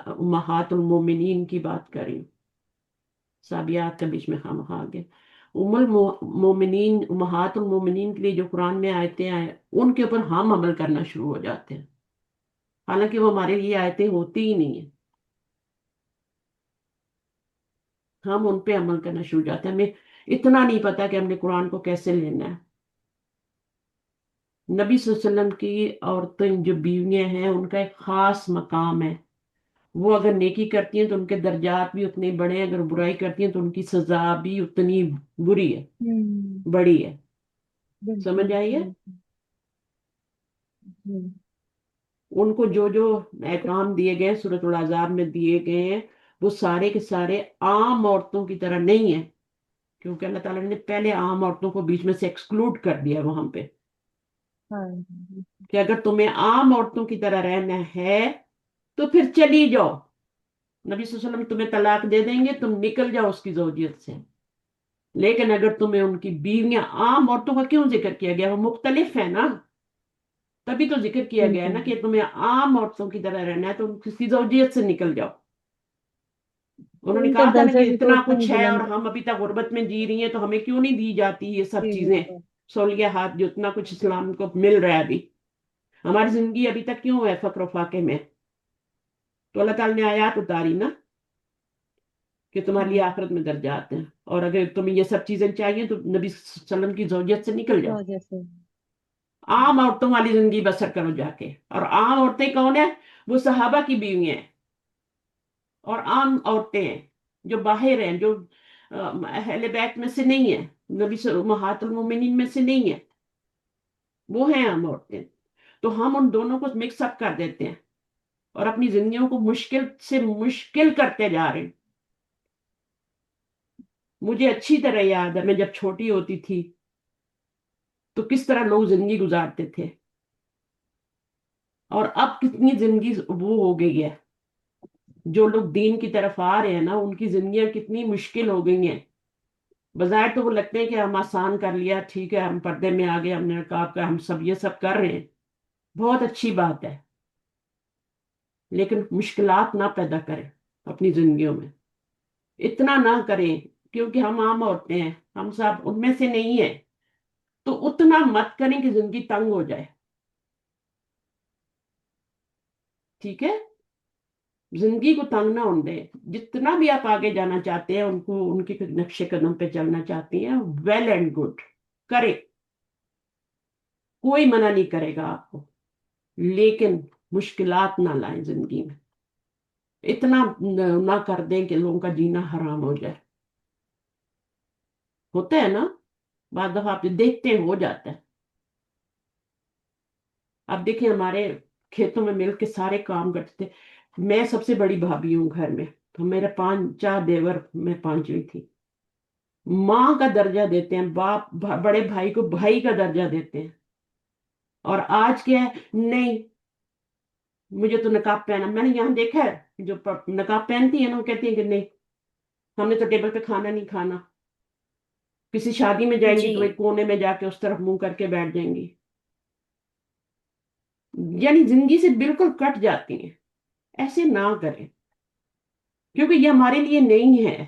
امہات المومنین کی بات کر رہی ہوں. صحابیات کے بیچ میں ہم آ گئے. ام المومنین، امہات المومنین کے لیے جو قرآن میں آیتیں آئے ان کے اوپر ہم عمل کرنا شروع ہو جاتے ہیں، حالانکہ وہ ہمارے لیے آیتیں ہوتی ہی نہیں ہیں. ہم ان پہ عمل کرنا شروع ہو جاتے ہیں. ہمیں اتنا نہیں پتا کہ ہم نے قرآن کو کیسے لینا ہے. نبی صلی اللہ علیہ وسلم کی عورتیں جو بیویاں ہیں ان کا ایک خاص مقام ہے. وہ اگر نیکی کرتی ہیں تو ان کے درجات بھی اتنے بڑے ہیں، اگر برائی کرتی ہیں تو ان کی سزا بھی اتنی بری ہے، ہم، بڑی ہے. بالکل سمجھ آئیے؟ بالکل. جی. ان کو جو جو احکام دیے گئے سورۃ العذاب میں دیے گئے ہیں وہ سارے کے سارے عام عورتوں کی طرح نہیں ہیں، کیونکہ اللہ تعالیٰ نے پہلے عام عورتوں کو بیچ میں سے ایکسکلوڈ کر دیا وہاں پہ ہاں. کہ اگر تمہیں عام عورتوں کی طرح رہنا ہے تو پھر چلی جاؤ. نبی صلی اللہ علیہ وسلم تمہیں طلاق دے دیں گے، تم نکل جاؤ اس کی زوجیت سے. لیکن اگر تمہیں ان کی بیویاں، عام عورتوں کا کیوں ذکر کیا گیا؟ وہ مختلف ہے نا، تبھی تو ذکر کیا گیا ہے بالکل. نا کہ تمہیں عام عورتوں کی طرح رہنا ہے تو کسی زوجیت سے نکل جاؤ. انہوں نے ان کا کہا تھا نا درجہ کہ بھی تو اتنا اتنا ہی کچھ ہے اور بلند ہے. ہم ابھی تک غربت میں جی رہی ہیں تو ہمیں کیوں نہیں دی جاتی یہ سب جی چیزیں، بالکل. سہولیات جو اتنا کچھ اسلام کو مل رہا ہے ابھی. ہماری زندگی ابھی تک کیوں ہے فقر و فاقے میں؟ تو اللہ تعالیٰ نے آیات اتاری نا کہ تمہارے لیے ہم، آخرت میں درجات ہیں، اور اگر تمہیں یہ سب چیزیں چاہیے تو نبی صلی اللہ علیہ وسلم کی زوجیت سے نکل جاؤ. تو جیسے عام عورتوں والی زندگی بسر کرو جا کے. اور عام عورتیں کون ہیں؟ وہ صحابہ کی بیوی ہیں اور عام عورتیں ہیں جو باہر ہیں، جو اہل بیت میں سے نہیں ہیں، نبی صلی امہات المومنین میں سے نہیں ہیں، وہ ہیں عام عورتیں. تو ہم ان دونوں کو مکس اپ کر دیتے ہیں اور اپنی زندگیوں کو مشکل سے مشکل کرتے جا رہے ہیں. مجھے اچھی طرح یاد ہے میں جب چھوٹی ہوتی تھی تو کس طرح لوگ زندگی گزارتے تھے، اور اب کتنی زندگی وہ ہو گئی ہے. جو لوگ دین کی طرف آ رہے ہیں نا، ان کی زندگیاں کتنی مشکل ہو گئی ہیں. بظاہر تو وہ لگتے ہیں کہ ہم آسان کر لیا، ٹھیک ہے ہم پردے میں آ گئے، ہم نے نقاب کا، ہم سب یہ سب کر رہے ہیں، بہت اچھی بات ہے. لیکن مشکلات نہ پیدا کریں اپنی زندگیوں میں، اتنا نہ کریں، کیونکہ ہم عام عورتیں ہیں، ہم سب ان میں سے نہیں ہیں. تو اتنا مت کریں کہ زندگی تنگ ہو جائے. ٹھیک ہے، زندگی کو تنگ نہ ہونے دیں. جتنا بھی آپ آگے جانا چاہتے ہیں، ان کو ان کے نقش قدم پہ چلنا چاہتی ہیں، ویل اینڈ گڈ کرے، کوئی منع نہیں کرے گا آپ کو. لیکن مشکلات نہ لائیں زندگی میں، اتنا نہ کر دیں کہ لوگوں کا جینا حرام ہو جائے. ہوتا ہے نا، بعض دفعہ آپ دیکھتے ہیں ہو جاتا ہے. اب دیکھیں ہمارے کھیتوں میں مل کے سارے کام کرتے تھے. میں سب سے بڑی بھابھی ہوں گھر میں، تو میرے 5 دیور، میں 5ویں تھی. ماں کا درجہ دیتے ہیں، باپ بڑے بھائی کو بھائی کا درجہ دیتے ہیں. اور آج کیا ہے، نہیں مجھے تو نقاب پہنا. میں نے یہاں دیکھا ہے جو نقاب پہنتی ہیں نا، وہ کہتی ہیں کہ نہیں ہم نے تو ٹیبل پہ کھانا نہیں کھانا. کسی شادی میں جائیں گی جی تو ایک کونے میں جا کے اس طرف منہ کر کے بیٹھ جائیں گی. یعنی زندگی سے بالکل کٹ جاتی ہیں. ایسے نہ کریں، کیونکہ یہ ہمارے لیے نہیں ہے.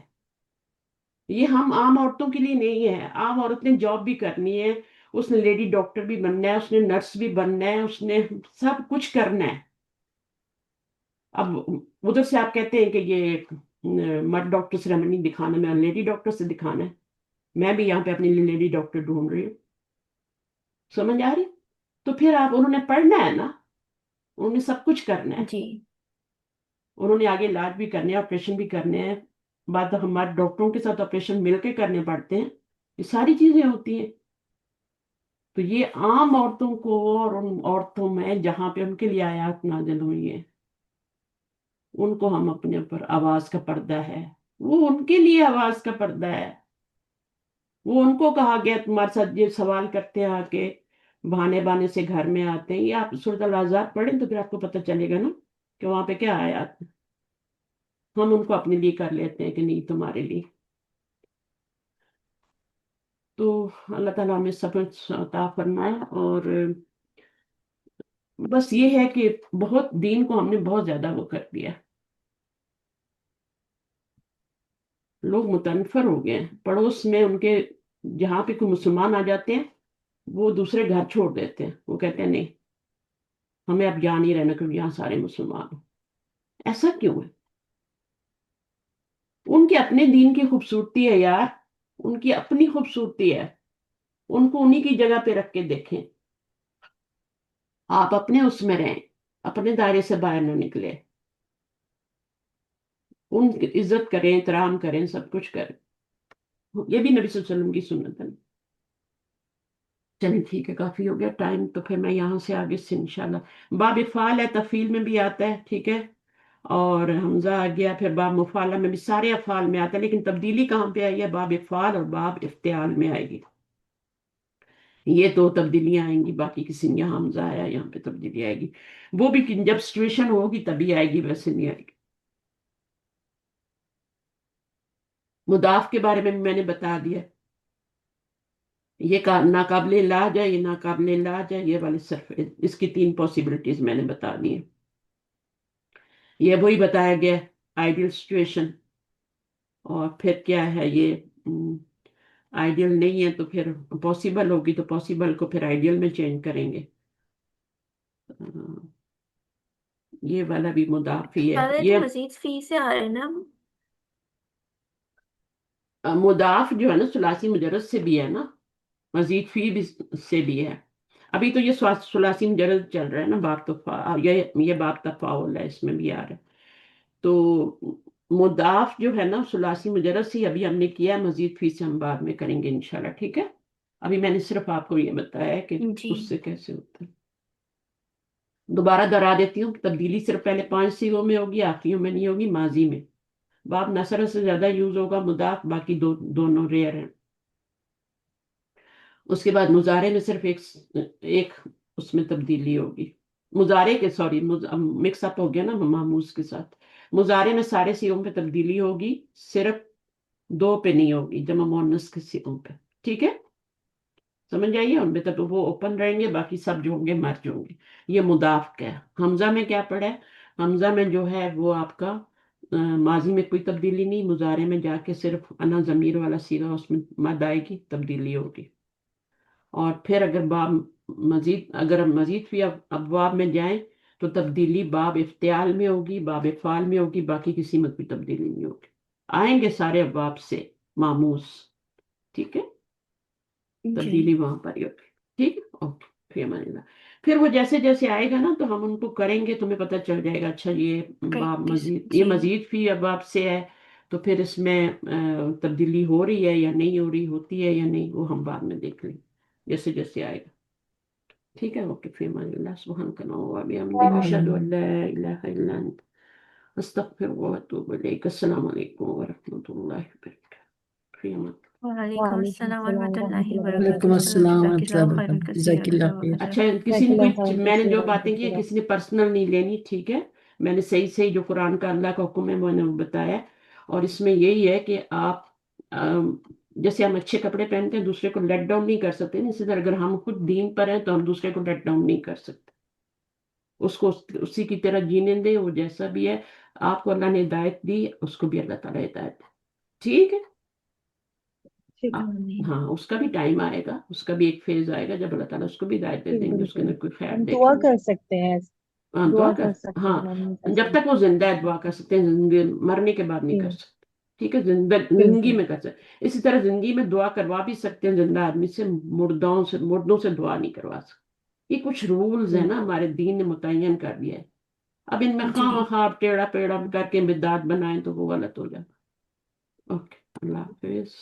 یہ ہم عام عورتوں کے لیے نہیں ہے. عام عورت نے جاب بھی کرنی ہے، اس نے لیڈی ڈاکٹر بھی بننا ہے، اس نے نرس بھی بننا ہے، اس نے سب کچھ کرنا ہے. اب ادھر سے آپ کہتے ہیں کہ یہ مرد ڈاکٹر سے ہمیں نہیں دکھانا، میں لیڈی ڈاکٹر سے دکھانا ہے. میں بھی یہاں پہ اپنی لیے لیڈی ڈاکٹر ڈھونڈ رہی ہوں. سمجھ آ رہی؟ تو پھر آپ انہوں نے پڑھنا ہے نا، انہوں نے سب کچھ کرنا ہے. جی انہوں نے آگے علاج بھی کرنے ہیں، آپریشن بھی کرنے ہیں. بات ہمارے ڈاکٹروں کے ساتھ آپریشن مل کے کرنے پڑتے ہیں. یہ ساری چیزیں ہوتی ہیں. تو یہ عام عورتوں کو، اور ان عورتوں میں جہاں پہ ان کے لیے آیات نازل ہوئی ہیں، ان کو ہم اپنے اوپر آواز کا پردہ ہے، وہ ان کے لیے آواز کا پردہ ہے. وہ ان کو کہا گیا تمہارے ساتھ یہ سوال کرتے ہیں آ کے، بہانے بانے سے گھر میں آتے ہیں. یہ آپ سورۃ العذاب پڑھیں تو پھر آپ کو پتہ چلے گا نا کہ وہاں پہ کیا آیات ہیں. ہم ان کو اپنے لیے کر لیتے ہیں کہ نہیں تمہارے لیے. تو اللہ تعالیٰ ہمیں سبق عطا فرمائے. اور بس یہ ہے کہ بہت دین کو ہم نے بہت زیادہ وہ کر دیا. لوگ متنفر ہو گئے ہیں. پڑوس میں ان کے جہاں پہ کوئی مسلمان آ جاتے ہیں، وہ دوسرے گھر چھوڑ دیتے ہیں. وہ کہتے ہیں نہیں ہمیں اب یہاں نہیں رہنا کیونکہ یہاں سارے مسلمان ہیں. ایسا کیوں ہے؟ ان کے اپنے دین کی خوبصورتی ہے یار، ان کی اپنی خوبصورتی ہے. ان کو انہی کی جگہ پہ رکھ کے دیکھیں. آپ اپنے اس میں رہیں، اپنے دائرے سے باہر نہ نکلے. ان کی عزت کریں، احترام کریں، سب کچھ کریں. یہ بھی نبی صلی اللہ علیہ وسلم کی سنت ہے. چلیں ٹھیک ہے، کافی ہو گیا ٹائم. تو پھر میں یہاں سے آگے سے انشاءاللہ باب افعال ہے، تفعیل میں بھی آتا ہے، ٹھیک ہے. اور حمزہ آ گیا، پھر باب مفعلہ میں بھی سارے افعال میں آتا ہے. لیکن تبدیلی کہاں پہ آئی ہے؟ باب افعال اور باب افتعال میں آئے گی. یہ دو تبدیلیاں آئیں گی، باقی کسی میں یہاں حمزہ آیا، یہاں پہ تبدیلی آئے گی. وہ بھی جب سچویشن ہوگی تبھی آئے گی، ویسے نہیں آئے گی. مضاف کے بارے میں نے بتا دیا. یہ ناقابل علاج ہے، یہ ناقابل علاج ہے، یہ والے صرف اس کی 3 پاسبلٹیز میں نے بتا دی ہیں. یہ وہی بتایا گیا آئیڈیل سچویشن. اور پھر کیا ہے، یہ آئیڈیل نہیں ہے تو پھر پاسبل ہوگی، تو پاسبل کو پھر آئیڈیل میں چینج کریں گے. یہ والا بھی مضاف ہی ہے. سارے تو یہ مزید فی سے آ رہے ہیں نا. مضاف جو ہے نا ثلاثی مجرد سے بھی ہے نا، مزید فی بھی سے بھی ہے. ابھی تو یہ ثلاثی مجرد چل رہا ہے نا، باب تو یہ باب تفاعل ہے، اس میں بھی آ رہا ہے. تو مضاف جو ہے نا ثلاثی مجرد سے ابھی ہم نے کیا ہے، مزید فی سے ہم بعد میں کریں گے انشاءاللہ. ٹھیک ہے، ابھی میں نے صرف آپ کو یہ بتایا ہے کہ جی اس سے کیسے ہوتا ہے. دوبارہ دہرا دیتی ہوں، تبدیلی صرف پہلے 5 صیغوں میں ہوگی، آخریوں میں نہیں ہوگی، ماضی میں. باب نصر سے زیادہ یوز ہوگا، مضاف باقی دونوں ریئر ہیں. اس کے بعد مضارع میں صرف ایک اس میں تبدیلی ہوگی. مضارع کے سوری مکس اپ ہو گیا نا ماموز کے ساتھ. مضارع میں سارے صیغوں پہ تبدیلی ہوگی، صرف 2 پہ نہیں ہوگی، جمع مؤنث کے صیغوں پہ. ٹھیک ہے، سمجھ آئیے. ان میں تب وہ اوپن رہیں گے، باقی سب جو ہوں گے مرج ہوں گے. یہ مضاف کا ہے. حمزہ میں کیا پڑا ہے؟ حمزہ میں جو ہے وہ آپ کا ماضی میں کوئی تبدیلی نہیں، مضارع میں جا کے صرف انا ضمیر والا صیغہ اس میں مد آئے گی، تبدیلی ہوگی. اور پھر اگر ہم مزید فی ابواب میں جائیں تو تبدیلی باب افتعال میں ہوگی، باب افعال میں ہوگی، باقی کسی میں کوئی تبدیلی نہیں ہوگی. آئیں گے سارے ابواب سے ماموس. ٹھیک ہے، جی تبدیلی وہاں پر ہی ہوگی. ٹھیک ہے، اوکے. فی امان اللہ. پھر وہ جیسے جیسے آئے گا نا تو ہم ان کو کریں گے، تمہیں پتہ چل جائے گا. اچھا یہ باب پریکٹس. یہ جی مزید فی ابواب سے ہے، تو پھر اس میں تبدیلی ہو رہی ہے یا نہیں ہو رہی، ہوتی ہے یا نہیں، وہ ہم بعد میں دیکھ لیں جیسے جیسے آئے گا. ٹھیک ہے، اوکے. فی امان اللہ. سبحانک اللہم و بحمدک، اشہد ان لا الہ الا انت، استغفرک و اتوب الیک. السلام علیکم ورحمۃ اللہ وبرکاتہ. فی امان اللہ. وعلیکم وعلیکم السلام السلام ورحمۃ اللہ ورحمۃ اللہ وعلیکم وبرکاتہ. وبرکاتہ. السلام جزاک ورحمۃ اللہ اللہ خیرا وبرکاتہ. کثیر جزاک اللہ جزاک خیر. اللہ اچھا، کسی جزاک نے اللہ کوئی خیر میں نے جو کثیرا باتیں کی کثیرا. کسی نے پرسنل نہیں لینی. ٹھیک ہے، میں نے صحیح صحیح جو قرآن کا اللہ کا حکم ہے وہ نے بتایا. اور اس میں یہی ہے کہ آپ جیسے ہم اچھے کپڑے پہنتے ہیں دوسرے کو لیٹ ڈاؤن نہیں کر سکتے، اسی طرح اگر ہم خود دین پر ہیں تو ہم دوسرے کو لیٹ ڈاؤن نہیں کر سکتے. اس کو اسی کی طرح جینے دیں، وہ جیسا بھی ہے. آپ کو اللہ نے ہدایت دی، اس کو بھی اللہ تعالیٰ ہدایت دے. ٹھیک ہے. ٹھیک ہے. آمین. ہاں، اس کا بھی ٹائم آئے گا، اس کا بھی ایک فیز آئے گا جب اللہ تعالیٰ اس کو بھی ہدایت دے جی دیں گے، اس کے بالکل. اندر کوئی خیر ہم دعا دیکھیں گے. کر سکتے ہیں، ہاں دعا دعا کر. کر سکتے ہاں، ہیں، ہم نہیں کر جب سکتے. تک وہ زندہ ہے دعا کر سکتے ہیں، مرنے کے بعد نہیں جی کر سکتے. ٹھیک ہے، زندگی بالکل. میں کر سکتے. اسی طرح زندگی میں دعا کروا بھی سکتے ہیں زندہ آدمی سے، مردوں سے دعا نہیں کروا سکتے. یہ کچھ رولز ہیں نا بالکل. ہمارے دین نے متعین کر دیا ہے. اب ان میں جی خواہ خواہ ٹیڑھا پیڑا کر کے بدعت بنائیں تو وہ غلط ہو جائے. اوکے، اللہ حافظ.